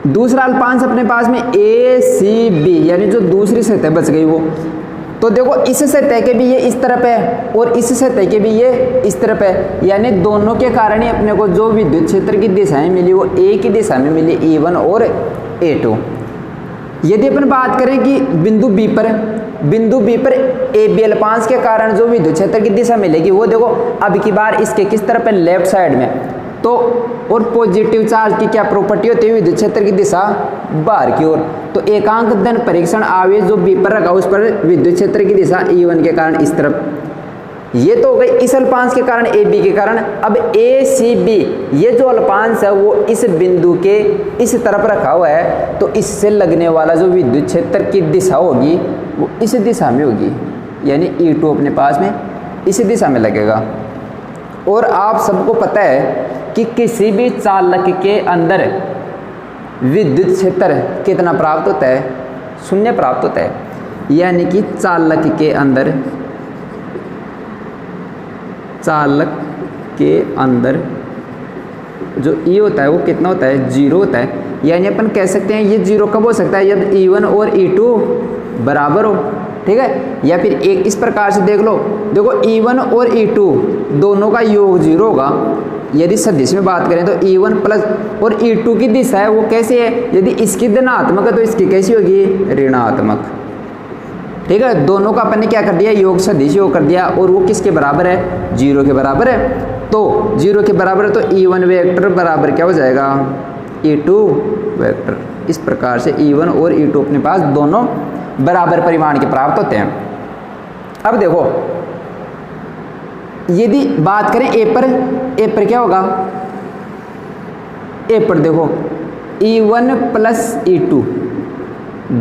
दूसरा अल्पांश अपने पास में ए सी बी, यानी जो दूसरी सतह बच गई वो, तो देखो इस सतह के भी ये इस तरफ है और इस सतह के भी ये इस तरफ है, यानी दोनों के कारण ही अपने को जो विद्युत क्षेत्र की दिशाएं मिली वो एक ही दिशा में मिली, E1 और A2। यदि अपन बात करें कि बिंदु बी पर ए बी अल्पांश के कारण जो विद्युत क्षेत्र की दिशा मिलेगी, वो देखो अब की बार इसके किस तरफ है, लेफ्ट साइड में। तो और पॉजिटिव चार्ज की क्या प्रॉपर्टी होती है, विद्युत क्षेत्र की दिशा बाहर की ओर। तो एकांक धन परीक्षण आवेश जो बी पर रखा उस पर विद्युत क्षेत्र की दिशा E1 के कारण इस तरफ। ये तो हो गई इस अल्पांश के कारण ए बी के कारण। अब ए सी बी, ये जो अल्पांश है वो इस बिंदु के इस तरफ रखा हुआ है, तो इससे लगने वाला जो विद्युत क्षेत्र की दिशा होगी वो इस दिशा में होगी, यानी E2 अपने पास में इसी दिशा में लगेगा। और आप सबको पता है कि किसी भी चालक के अंदर विद्युत क्षेत्र कितना प्राप्त होता है, 0 प्राप्त होता है। यानी कि चालक के अंदर जो E होता है वो कितना होता है, 0 होता है। यानी अपन कह सकते हैं ये 0 कब हो सकता है, जब E1 और E2 बराबर हो। ठीक है। या फिर एक इस प्रकार से देख लो, देखो E1 और E2 दोनों का योग 0 होगा। यदि सदिश में बात करें तो E1 प्लस और E2 की दिशा है वो कैसे है, यदि इसकी धनात्मक है तो इसकी कैसी होगी, ऋणात्मक। ठीक है, दोनों का अपन ने क्या कर दिया, योग सदिश योग कर दिया, और वो किसके बराबर है, 0 के बराबर है। तो 0 के बराबर है तो E1 वेक्टर बराबर क्या हो जाएगा, E2 वेक्टर। इस प्रकार से E1 और E2 अपने पास दोनों बराबर परिमाण के प्राप्त होते हैं। अब देखो यदि बात करें ए पर क्या होगा, ए पर देखो E1 प्लस E2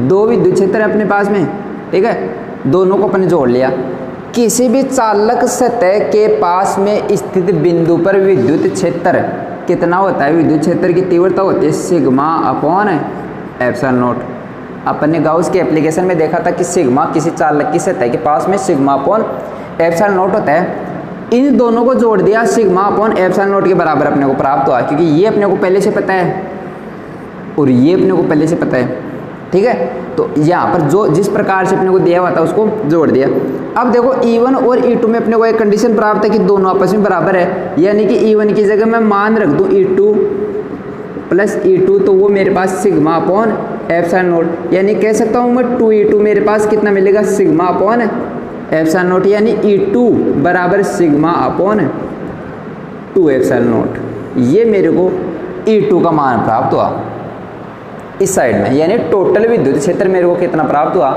दो विद्युत क्षेत्र है अपने पास में, ठीक है, दोनों को अपन ने जोड़ लिया। किसी भी चालक सतह के पास में स्थित बिंदु पर विद्युत क्षेत्र कितना होता है, विद्युत क्षेत्र की तीव्रता होती है सिग्मा अपॉन एप्सिलॉन नॉट। अपन ने गाउस के एप्लीकेशन में देखा था कि सिग्मा किसी चालक की सतह के पास में सिग्मा अपॉन एप्सिलॉन नॉट होता है। इन दोनों को जोड़ दिया, सिग्मा अपॉन एप्सिलॉन नॉट के बराबर अपने को प्राप्त हुआ, क्योंकि ये अपने को पहले से पता है और ये अपने को पहले से पता है। ठीक है, तो यहाँ पर जो जिस प्रकार से अपने को दिया हुआ था उसको जोड़ दिया। अब देखो E1 और E2 में अपने को एक कंडीशन प्राप्त है कि दोनों आपस में बराबर है, यानी कि E1 की जगह मैं मान रख दूँ E2 प्लस E2, तो वो मेरे पास सिग्मा अपॉन एप्सिलॉन नॉट, यानी कह सकता हूँ मैं 2E2 मेरे पास कितना मिलेगा, सिग्मा अपॉन एप्सिलॉन नॉट, यानी E2 बराबर सिग्मा अपॉन 2 एप्सिलॉन नॉट। ये मेरे को E2 का मान प्राप्त हुआ इस साइड में, यानी टोटल विद्युत क्षेत्र मेरे को कितना प्राप्त हुआ,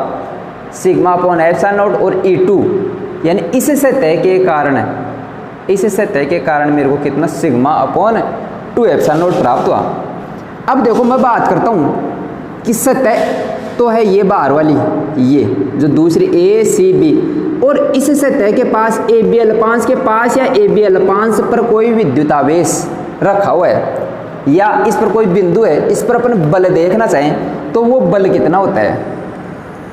सिग्मा अपॉन एप्सिलॉन नॉट और E2, यानी इस सतह के कारण, इस सतह के कारण मेरे को कितना सिग्मा अपॉन 2 एप्सिलॉन नॉट प्राप्त हुआ। अब देखो मैं बात करता हूँ कि सतह तो है ये बाहर वाली, ये जो दूसरी ACB, और इस सतह के पास AB अल्पांश के पास या AB अल्पांश पर कोई विद्युत आवेश रखा हुआ है या इस पर कोई बिंदु है, इस पर अपन बल देखना चाहें तो वो बल कितना होता है,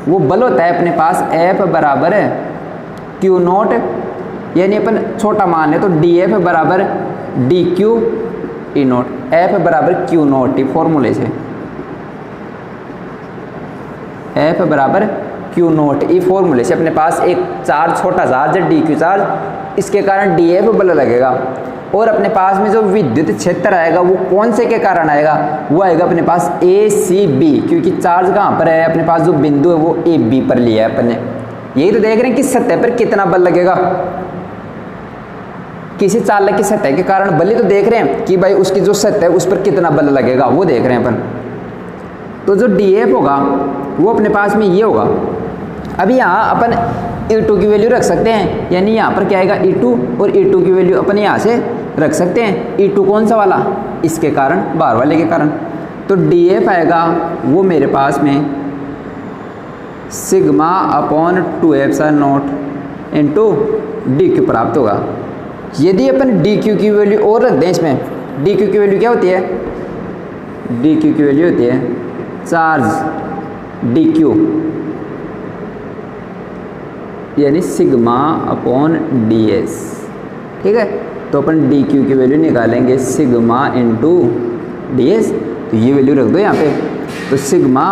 वो बल होता है अपने पास F बराबर है Q नॉट, यानी अपन छोटा मान है तो DF बराबर DQ E नॉट, F बराबर Q नॉट, फॉर्मूले से F बराबर Q नॉट, ई फॉर्मूले से अपने पास एक चार्ज, छोटा चार्ज है DQ चार्ज, इसके कारण DF बल लगेगा, और अपने पास में जो विद्युत क्षेत्र आएगा वो कौन से के कारण आएगा, वो आएगा अपने पास ACB, क्योंकि चार्ज कहाँ पर है, अपने पास जो बिंदु है वो AB पर लिया है अपन ने। यही तो देख रहे हैं कि सतह पर कितना बल लगेगा, किसी चालक की सतह के कारण बल ही तो देख रहे हैं कि भाई उसकी जो सतह है उस पर कितना बल लगेगा, वो देख रहे हैं अपन। तो जो DF होगा वो अपने पास में ये होगा। अभी यहाँ अपन E2 की वैल्यू रख सकते हैं, यानी यहाँ पर क्या आएगा E2, और E2 की वैल्यू अपन यहाँ से रख सकते हैं। E2 कौन सा वाला, इसके कारण, बाहर वाले के कारण, तो DF आएगा वो मेरे पास में sigma upon 2 epsilon naught into DQ प्राप्त होगा। यदि अपन DQ की वैल्यू और रख दें इसमें, DQ की वैल्यू क्या होती है, DQ की वैल्यू होती है चार्ज DQ, यानी सिग्मा अपॉन DS। ठीक है, तो अपन DQ की वैल्यू निकालेंगे सिग्मा इंटू DS, तो ये वैल्यू रख दो यहाँ पे, तो सिग्मा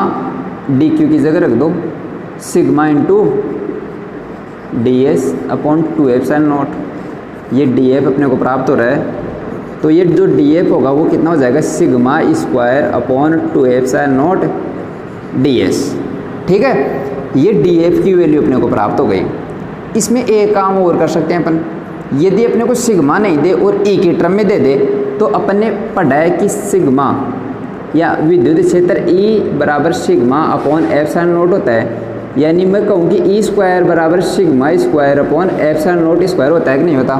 DQ की जगह रख दो sigma into DS upon 2 epsilon not. ये DF अपने को प्राप्त हो रहा है, तो ये जो DF होगा वो कितना हो जाएगा, sigma square upon 2 epsilon not DS। ठीक है, ये DF की वैल्यू अपने को प्राप्त हो गई। इसमें एक काम और कर सकते हैं अपन, यदि अपने को सिग्मा नहीं दे और E के टर्म में दे दे, तो अपन ने पढ़ा है कि सिग्मा या विद्युत क्षेत्र E बराबर सिग्मा अपॉन एप्सिलॉन नॉट होता है, यानी मैं कहूँ कि E स्क्वायर बराबर sigma square upon epsilon not square होता है कि नहीं होता।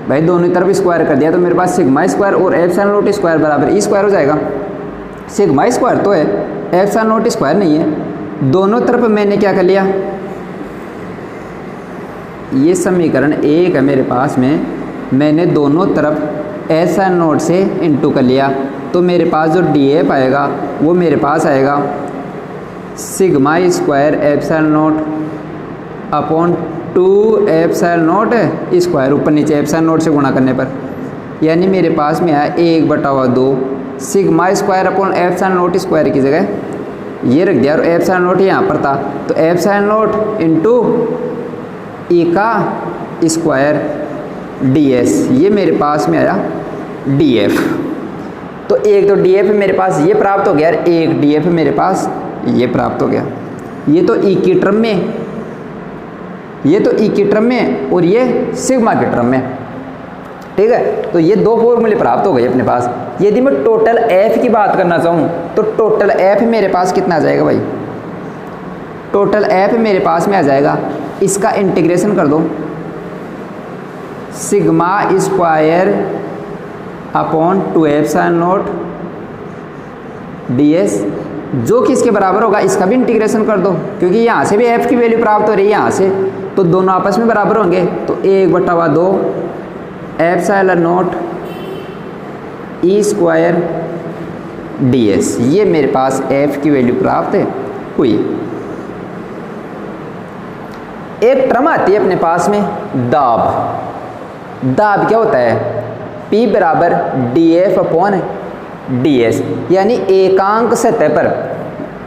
भाई दोनों तरफ स्क्वायर कर दिया तो मेरे पास सिग्मा स्क्वायर और एप्सिलॉन नॉट स्क्वायर बराबर E स्क्वायर हो जाएगा। सिग्मा स्क्वायर तो है, एप्सिलॉन नॉट स्क्वायर नहीं है। दोनों तरफ मैंने क्या कर लिया, ये समीकरण 1 है मेरे पास में, मैंने दोनों तरफ एप्सिलॉन नॉट से इंटू कर लिया, तो मेरे पास जो DF आएगा वो मेरे पास आएगा sigma square epsilon not upon 2 epsilon not square, ऊपर नीचे एप्सिलॉन नॉट से गुणा करने पर, यानी मेरे पास में आया 1/2 sigma square upon epsilon not square की जगह ये रख दिया और एप्सिलॉन नोट यहाँ पर था, तो एप्सिलॉन नोट इंटू ई का स्क्वायर ds, ये मेरे पास में आया df। तो एक तो df मेरे पास ये प्राप्त हो गया और एक df मेरे पास ये प्राप्त हो गया। ये तो e की टर्म में, ये तो e की टर्म में और ये सिग्मा की टर्म में, ठीक है। तो ये दो फॉर्मूले प्राप्त हो गए अपने पास। यदि मैं टोटल f की बात करना चाहूँ तो टोटल f मेरे पास कितना आ जाएगा भाई, टोटल f मेरे पास में आ जाएगा, इसका इंटीग्रेशन कर दो, sigma square upon 2 epsilon note ds, जो कि इसके बराबर होगा, इसका भी इंटीग्रेशन कर दो क्योंकि यहाँ से भी f की वैल्यू प्राप्त हो रही है यहाँ से, तो दोनों आपस में बराबर होंगे। तो 1/2 epsilon note E square ds, ये मेरे पास f की वैल्यू प्राप्त हुई। एक टर्म आती है अपने पास में दाब। दाब क्या होता है, P बराबर df अपॉन ds, यानी एकांक सतह पर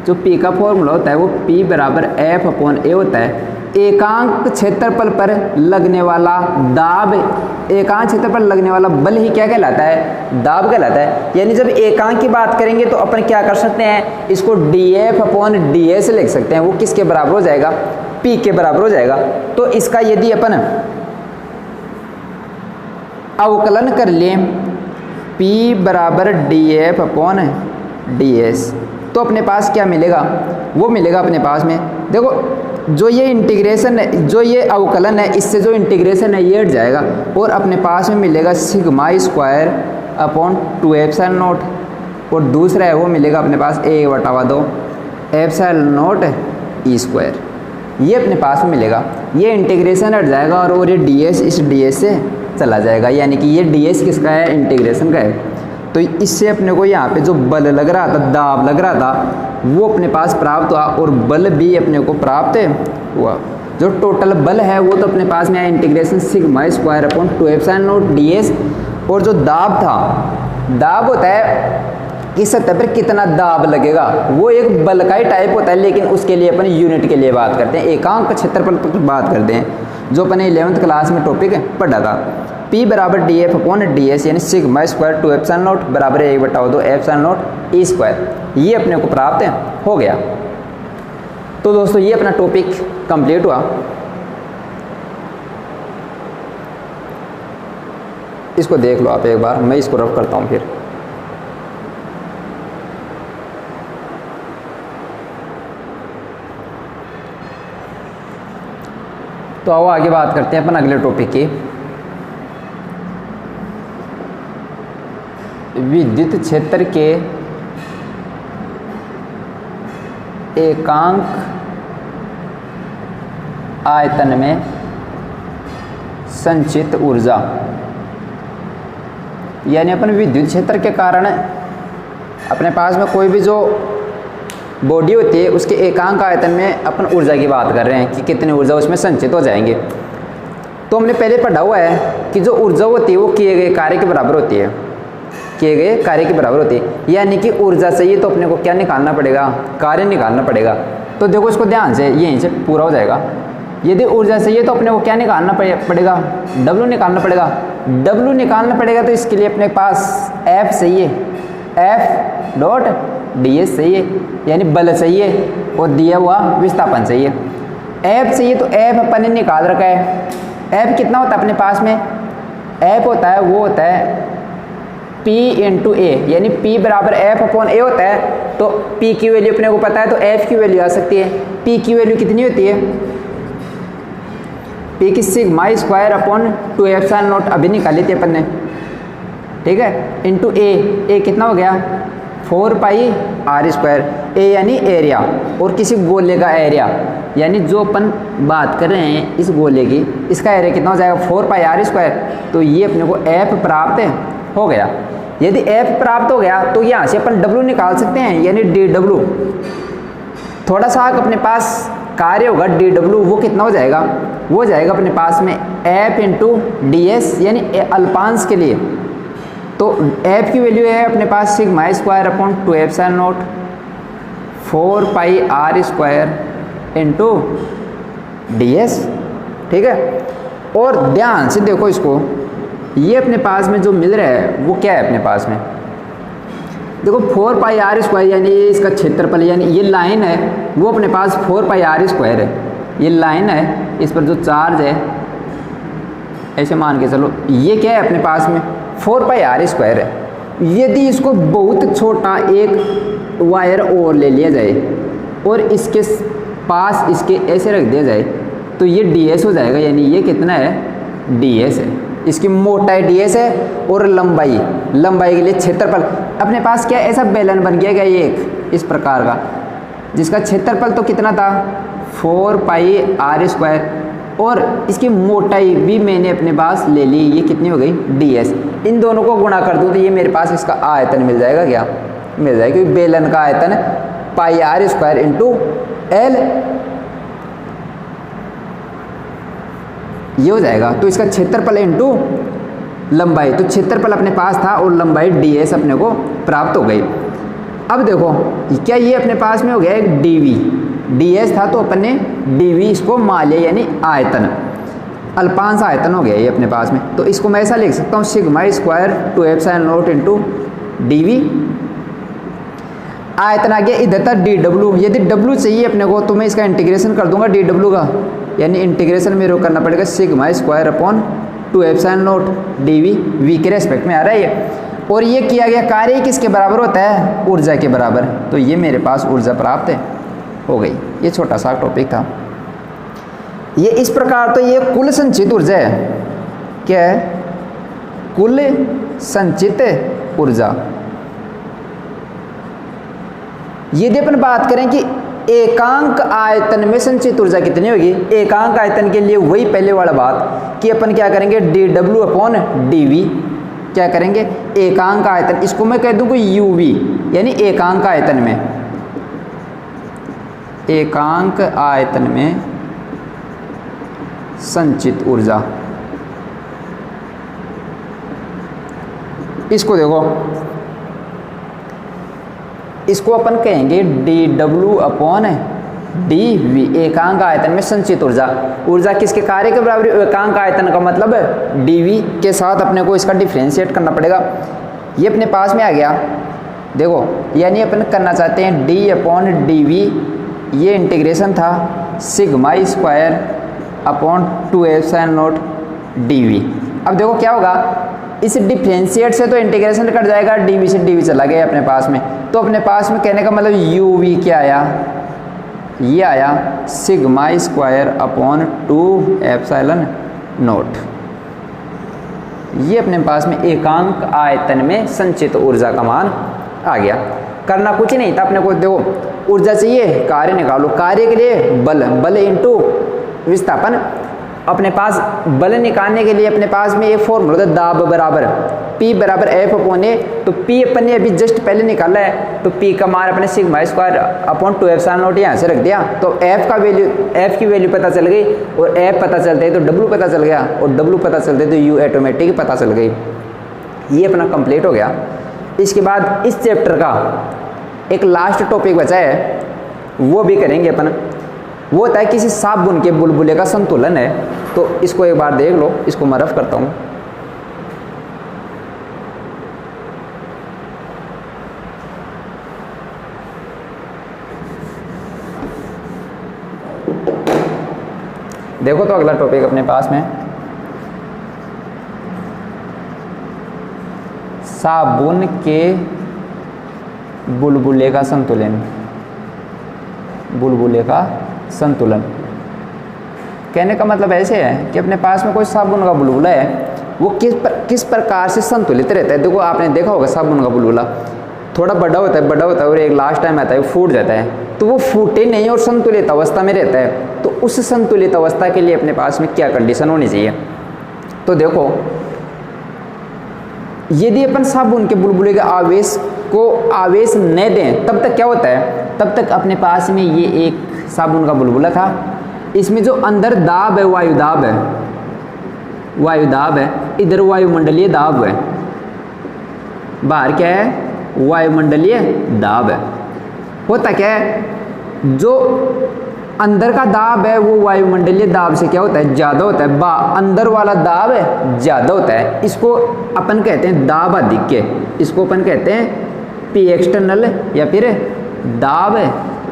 जो P का फॉर्मूला होता है वो P बराबर f अपॉन a होता है। एकांक क्षेत्रफल पर लगने वाला दाब, एकांक क्षेत्र पर लगने वाला बल ही क्या कहलाता है, दाब कहलाता है। यानी जब एकांक की बात करेंगे तो अपन क्या कर सकते हैं, इसको df अपॉन ds लिख सकते हैं। वो किसके बराबर हो जाएगा, P के बराबर हो जाएगा। तो इसका यदि अपन अवकलन कर लें P बराबर df अपॉन ds, तो अपने पास क्या मिलेगा, वो मिलेगा अपने पास में, देखो जो ये इंटीग्रेशन है, जो ये अवकलन है, इससे जो इंटीग्रेशन है ये हट जाएगा और अपने पास में मिलेगा sigma square upon 2 epsilon note, और दूसरा है वो मिलेगा अपने पास 1/2 एप्सिलॉन नोट ई स्क्वायर, ये अपने पास में मिलेगा। ये इंटीग्रेशन हट जाएगा और ये ds इस ds से चला जाएगा, यानी कि ये ds किसका है, इंटीग्रेशन का है। तो इससे अपने को यहाँ पे जो बल लग रहा था, दाब लग रहा था, वो अपने पास प्राप्त हुआ और बल भी अपने को प्राप्त हुआ। जो टोटल बल है वो तो अपने पास में आया integration sigma square upon 2 epsilon note ds, और जो दाब था, दाब होता है कि सतह पर कितना दाब लगेगा, वो एक बल का ही टाइप होता है, लेकिन उसके लिए अपन यूनिट के लिए बात करते हैं, एकांक क्षेत्रफल पर बात करते हैं, जो अपने 11th क्लास में टॉपिक पढ़ा था। P बराबर df अपॉन ds, यानी सिग्मा स्क्वायर 2 एप्सिलॉन नोट बराबर 1/2 एप्सिलॉन नोट ई स्क्वायर, ये अपने को प्राप्त हो गया। तो दोस्तों ये अपना टॉपिक कंप्लीट हुआ। इसको देख लो आप एक बार, मैं इसको रफ करता हूँ फिर। तो आओ आगे बात करते हैं अपन अगले टॉपिक की, विद्युत क्षेत्र के एकांक आयतन में संचित ऊर्जा, यानी अपन विद्युत क्षेत्र के कारण अपने पास में कोई भी जो बॉडी होती है उसके एकांक आयतन में अपन ऊर्जा की बात कर रहे हैं कि कितनी ऊर्जा उसमें संचित हो जाएंगे। तो हमने पहले पढ़ा हुआ है कि जो ऊर्जा होती है वो किए गए कार्य के बराबर होती है, किए गए कार्य के बराबर होती है, यानी कि ऊर्जा चाहिए तो अपने को क्या निकालना पड़ेगा, कार्य निकालना पड़ेगा। तो देखो इसको ध्यान से, यहीं से पूरा हो जाएगा। यदि ऊर्जा चाहिए तो अपने को क्या निकालना पड़ेगा, W निकालना पड़ेगा। W निकालना पड़ेगा तो इसके लिए अपने पास F चाहिए, F डॉट ds चाहिए, यानी बल चाहिए, और दिया हुआ विस्थापन चाहिए। F चाहिए तो F अपन ने निकाल रखा है। F कितना होता है अपने पास में, F होता है वो होता है P इंटू ए, यानी P बराबर F अपॉन A होता है। तो P की वैल्यू अपने को पता है तो F की वैल्यू आ सकती है। P की वैल्यू कितनी होती है, P की sigma square upon 2 epsilon note अभी निकाली थी अपन ने, ठीक है, इंटू ए कितना हो गया 4 पाई r स्क्वायर, ए यानी एरिया, और किसी गोले का एरिया, यानी जो अपन बात कर रहे हैं इस गोले की, इसका एरिया कितना हो जाएगा 4 पाई r स्क्वायर। तो ये अपने को F प्राप्त हो गया। यदि F प्राप्त हो गया तो यहाँ से अपन W निकाल सकते हैं, यानी dW। थोड़ा सा अपने पास कार्य होगा dW, वो कितना हो जाएगा, वो जाएगा अपने पास में F इंटू ds, यानी अल्पांश के लिए। तो F की वैल्यू है अपने पास sigma square upon 2 epsilon naught 4 pi are square into D S. ठीक है, और ध्यान से देखो इसको, ये अपने पास में जो मिल रहा है वो क्या है अपने पास में, देखो 4 पाई आर स्क्वायर यानी ये इसका क्षेत्रफल, यानी ये लाइन है वो अपने पास 4 पाई आर स्क्वायर है। ये लाइन है, इस पर जो चार्ज है ऐसे मान के चलो, ये क्या है अपने पास में 4 पाई आर स्क्वायर है। यदि इसको बहुत छोटा एक वायर और ले लिया जाए और इसके पास इसके ऐसे रख दिया जाए तो ये डी एस हो जाएगा, यानी ये कितना है डी एस है। इसकी मोटाई डी एस है और लंबाई के लिए क्षेत्रफल अपने पास क्या ऐसा बेलन बन गया क्या ये एक इस प्रकार का, जिसका क्षेत्रफल तो कितना था 4 पाई आर स्क्वायर, और इसकी मोटाई भी मैंने अपने पास ले ली, ये कितनी हो गई डी एस। इन दोनों को गुणा कर दूँ तो ये मेरे पास इसका आयतन मिल जाएगा, क्या मिल जाएगा, क्योंकि बेलन का आयतन पाई आर स्क्वायर इंटू एल ये हो जाएगा। तो इसका क्षेत्रफल इंटू लंबाई, तो क्षेत्रफल अपने पास था और लंबाई डी एस अपने को प्राप्त हो गई। अब देखो क्या ये अपने पास में हो गया एक डी वी, डी एस था तो अपन ने डी वी इसको मान लिया, यानी आयतन, अल्पांश आयतन हो गया ये अपने पास में। तो इसको मैं ऐसा लिख सकता हूँ sigma square 2 epsilon naught into d V. आयतन आ गया इधर था डी डब्ल्यू, यदि डब्ल्यू चाहिए अपने को तो मैं इसका इंटीग्रेशन कर दूंगा डी डब्ल्यू का, यानी इंटीग्रेशन मेरे को करना पड़ेगा sigma square upon 2 epsilon naught d V, V के रेस्पेक्ट में आ रहा है ये। और ये किया गया कार्य किसके बराबर होता है, ऊर्जा के बराबर, तो ये मेरे पास ऊर्जा प्राप्त है हो गई। ये छोटा सा टॉपिक था ये। इस प्रकार तो ये कुल संचित ऊर्जा है, क्या है कुल संचित ऊर्जा। यदि अपन बात करें कि एकांक आयतन में संचित ऊर्जा कितनी होगी, एकांक आयतन के लिए वही पहले वाला बात कि अपन क्या करेंगे d W upon d V, क्या करेंगे एकांक आयतन, इसको मैं कह दूं कि यू वी, यानी एकांक आयतन में, एकांक आयतन में संचित ऊर्जा। इसको देखो, इसको अपन कहेंगे d W upon d V, एकांक आयतन में संचित ऊर्जा। ऊर्जा किसके कार्य के बराबर, एकांक आयतन का मतलब डी वी के साथ अपने को इसका डिफ्रेंशिएट करना पड़ेगा। ये अपने पास में आ गया देखो, यानी अपन करना चाहते हैं डी अपॉन डी वी, ये इंटीग्रेशन था sigma square upon 2 epsilon naught d V. अब देखो क्या होगा, इस डिफ्रेंशिएट से तो इंटीग्रेशन कट जाएगा, डी वी से डी वी चला गया अपने पास में, तो अपने पास में कहने का मतलब यू वी क्या आया, ये आया sigma square upon 2 epsilon not. ये अपने पास में एकांक आयतन में संचित ऊर्जा का मान आ गया। करना कुछ नहीं था अपने को, देखो ऊर्जा चाहिए कार्य निकालो, कार्य के लिए बल, बल इंटू विस्थापन। अपने पास बल निकालने के लिए अपने पास में एक फॉर्मूला होता है दाब बराबर P बराबर F अपॉन ए, तो P अपन ने अभी जस्ट पहले निकाला है, तो P का मान अपने sigma square upon 2 epsilon not यहाँ से रख दिया, तो F की वैल्यू पता चल गई, और F पता चलते है तो W पता चल गया, और W पता चलते तो U ऑटोमेटिक पता चल गई। ये अपना कंप्लीट हो गया। इसके बाद इस चैप्टर का एक लास्ट टॉपिक बचा है, वो भी करेंगे अपन। वो होता है किसी साबुन के बुलबुले का संतुलन है, तो इसको एक बार देख लो, इसको मैं रफ करता हूँ। देखो तो अगला टॉपिक अपने पास में साबुन के बुलबुले का संतुलन, बुलबुले का संतुलन। कहने का मतलब ऐसे है कि अपने पास में कोई साबुन का बुलबुला है, वो किस प्रकार से संतुलित रहता है। देखो आपने देखा होगा साबुन का बुलबुला थोड़ा बड़ा होता है और एक लास्ट टाइम आता है वो फूट जाता है, तो वो फूटे नहीं और संतुलित अवस्था में रहता है। तो उस संतुलित अवस्था के लिए अपने पास में क्या कंडीशन होनी चाहिए, तो देखो यदि अपन साबुन के बुलबुले के आवेश को आवेश न दें तब तक क्या होता है, तब तक अपने पास में ये एक साबुन का बुलबुला था, इसमें जो अंदर दाब है वायुदाब है, इधर वायुमंडलीय दाब है, बाहर क्या है वायुमंडलीय दाब है। होता क्या है, जो अंदर का दाब है वो वायुमंडलीय दाब से क्या होता है, ज़्यादा होता है, अंदर वाला दाब है ज़्यादा होता है। इसको अपन कहते हैं दाब आधिक्य, इसको अपन कहते हैं पी एक्सटर्नल या फिर दाब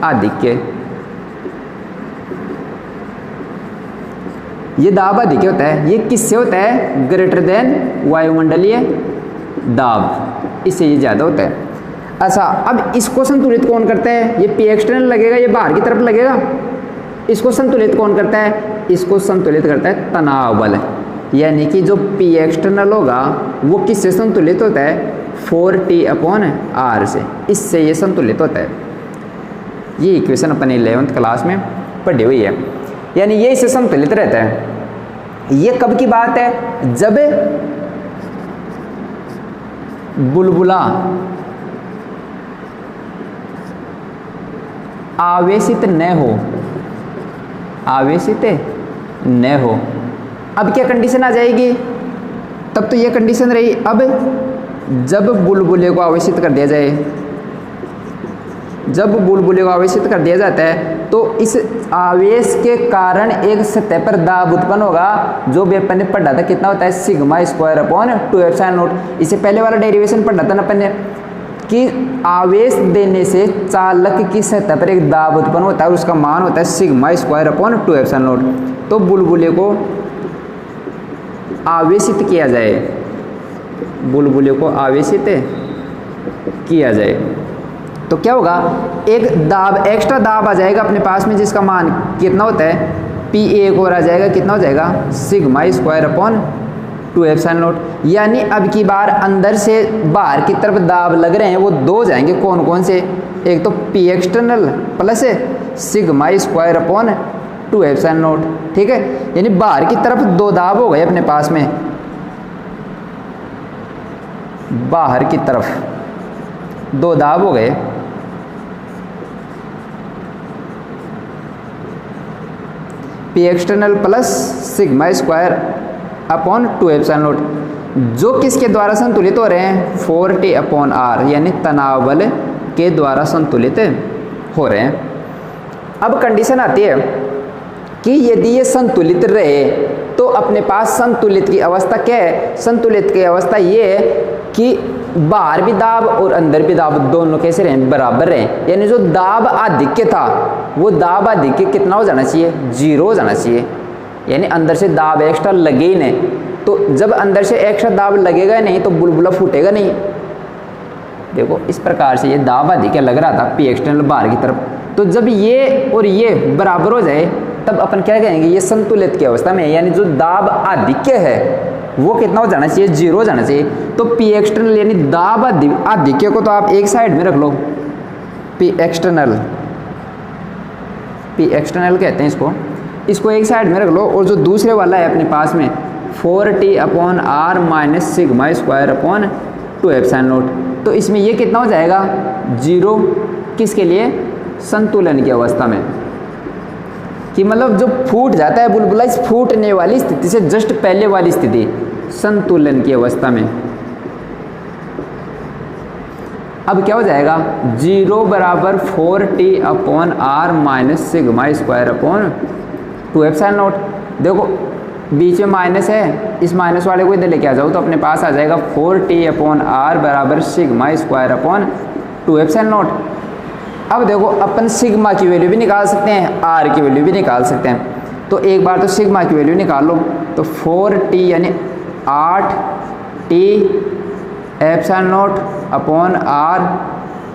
आधिक्य। ये दाब आधिक्य होता है, ये किससे होता है, ग्रेटर देन वायुमंडलीय दाब, इससे ये ज़्यादा होता है। अच्छा, अब इसको संतुलित कौन करता है, ये पी एक्सटर्नल लगेगा, ये बाहर की तरफ लगेगा। इसको संतुलित कौन करता है, इसको संतुलित करता है तनाव बल, यानी कि जो पी एक्सटर्नल होगा वो किससे संतुलित होता है, 4T/R से, इससे ये संतुलित होता है। ये इक्वेशन अपन 11th क्लास में पढ़ी हुई है, यानी ये इससे संतुलित रहता है। ये कब की बात है, जब बुलबुला आवेशित न हो, आवेशित न हो। अब क्या कंडीशन आ जाएगी, तब तो ये कंडीशन रही, अब जब बुलबुले को आवेशित कर दिया जाए, जब बुलबुले को आवेशित कर दिया जाता है तो इस आवेश के कारण एक सतह पर दाब उत्पन्न होगा, जो भी अपन ने पढ़ा था कितना होता है, σ²/2ε0। इससे पहले वाला डेरिवेशन पढ़ा था ना अपन ने कि आवेश देने से चालक की सतह पर एक दाब उत्पन्न होता है और उसका मान होता है σ²/2ε0। तो बुलबुले को आवेशित किया जाए, बुलबुले को आवेशित किया जाए तो क्या होगा, एक दाब, एक्स्ट्रा दाब आ जाएगा अपने पास में, जिसका मान कितना होता है, P एक और आ जाएगा, कितना हो जाएगा, σ²/2ε0। यानी अब की बार अंदर से बाहर की तरफ दाब लग रहे हैं वो दो हो जाएंगे, कौन कौन से, एक तो P एक्सटर्नल प्लस σ²/2ε0, ठीक है। यानी बाहर की तरफ दो दाब हो गए अपने पास में, बाहर की तरफ दो दाब हो गए, P एक्सटर्नल प्लस σ²/2ε0, जो किसके द्वारा संतुलित हो रहे हैं, 4T/R, यानी तनाव बल के द्वारा संतुलित हो रहे हैं। अब कंडीशन आती है कि यदि ये संतुलित रहे तो अपने पास संतुलित की अवस्था क्या है, संतुलित की अवस्था ये है कि बाहर भी दाब और अंदर भी दाब दोनों कैसे रहें, बराबर रहें। यानी जो दाब आधिक्य था वो दाब आधिक्य कितना हो जाना चाहिए, 0 हो जाना चाहिए। यानी अंदर से दाब एक्स्ट्रा लगे ही नहीं, तो जब अंदर से एक्स्ट्रा दाब लगेगा नहीं तो बुलबुला फूटेगा नहीं। देखो इस प्रकार से ये दाब आधिक्य लग रहा था P एक्सटर्नल बाहर की तरफ, तो जब ये और ये बराबर हो जाए तब अपन क्या कहेंगे, ये संतुलित की अवस्था में, यानी जो दाब आधिक्य है वो कितना हो जाना चाहिए, 0 हो जाना चाहिए। तो P एक्सटर्नल यानी दाब आधिक्य को तो आप एक साइड में रख लो, P एक्सटर्नल कहते हैं इसको एक साइड में रख लो, और जो दूसरे वाला है अपने पास में 4T/R माइनस σ²/2ε0, तो इसमें ये कितना हो जाएगा, 0, किसके लिए, संतुलन की अवस्था में, कि मतलब जो फूट जाता है बुलबुला, इस फूटने वाली स्थिति से जस्ट पहले वाली स्थिति, संतुलन की अवस्था में। अब क्या हो जाएगा, 0 बराबर 4T/R माइनस σ²/2ε0। देखो बीच में माइनस है, इस माइनस वाले को इधर लेके आ जाओ तो अपने पास आ जाएगा 4T/R बराबर σ²/2ε0। अब देखो अपन सिग्मा की वैल्यू भी निकाल सकते हैं, आर की वैल्यू भी निकाल सकते हैं। तो एक बार तो सिग्मा की वैल्यू निकाल लो, तो 4T यानी 8T/R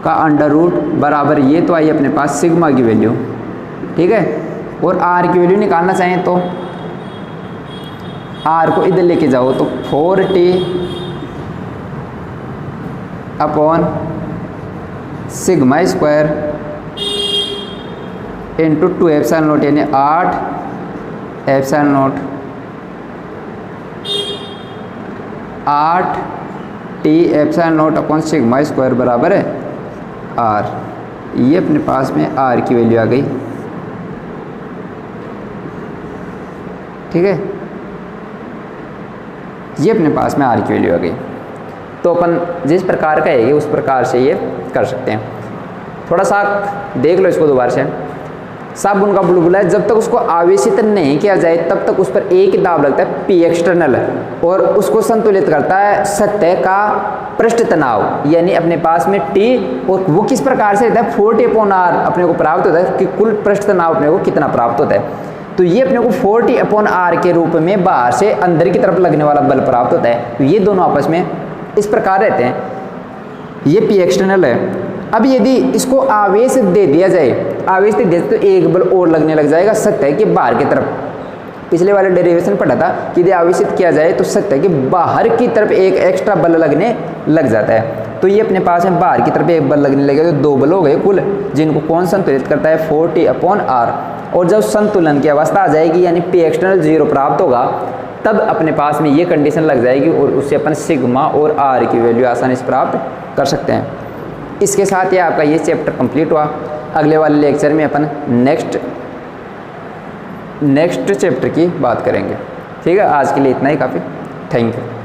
का अंडर रूट बराबर, ये तो आई अपने पास सिग्मा की वैल्यू, ठीक है। और आर की वैल्यू निकालना चाहें तो आर को इधर लेके जाओ तो 4T/σ² इंटू 2ε0 यानी 8ε0, 8T/σ² बराबर है आर। ये अपने पास में आर की वैल्यू आ गई, ठीक है। ये अपने पास में आर की वैल्यू आ गई, तो अपन जिस प्रकार कहेंगे उस प्रकार से ये कर सकते हैं। थोड़ा सा देख लो इसको दोबारा से। साबुन का बुलबुला है, जब तक उसको आवेशित नहीं किया जाए तब तक उस पर एक ही दाब लगता है पी एक्सटर्नल, और उसको संतुलित करता है सतह का पृष्ठ तनाव, यानी अपने पास में टी, और वो किस प्रकार से रहता है 40/R अपने को प्राप्त होता है कि कुल पृष्ठ तनाव अपने को कितना प्राप्त होता है। तो ये अपने को 40/R के रूप में बाहर से अंदर की तरफ लगने वाला बल प्राप्त होता है। तो ये दोनों आपस में इस प्रकार रहते हैं, ये पी एक्सटर्नल है। अब यदि इसको आवेश दे दिया जाए, आवेश दे दिया तो एक बल और लगने लग जाएगा सतह के बाहर की तरफ। पिछले वाले डेरिवेशन पढ़ा था कि यदि आवेशित किया जाए तो सतह के बाहर की तरफ एक एक्स्ट्रा बल लगने लग जाता है। तो ये अपने पास में बाहर की तरफ एक बल लगने लगेगा, तो 2 बल हो गए कुल, जिनको कौन संतुलित करता है 40/R। और जब संतुलन की अवस्था आ जाएगी यानी पी एक्सटर्नल 0 प्राप्त होगा, तब अपने पास में ये कंडीशन लग जाएगी और उससे अपन सिग्मा और आर की वैल्यू आसानी से प्राप्त कर सकते हैं। इसके साथ ही आपका ये चैप्टर कंप्लीट हुआ। अगले वाले लेक्चर में अपन नेक्स्ट चैप्टर की बात करेंगे। ठीक है, आज के लिए इतना ही काफ़ी। Thank you.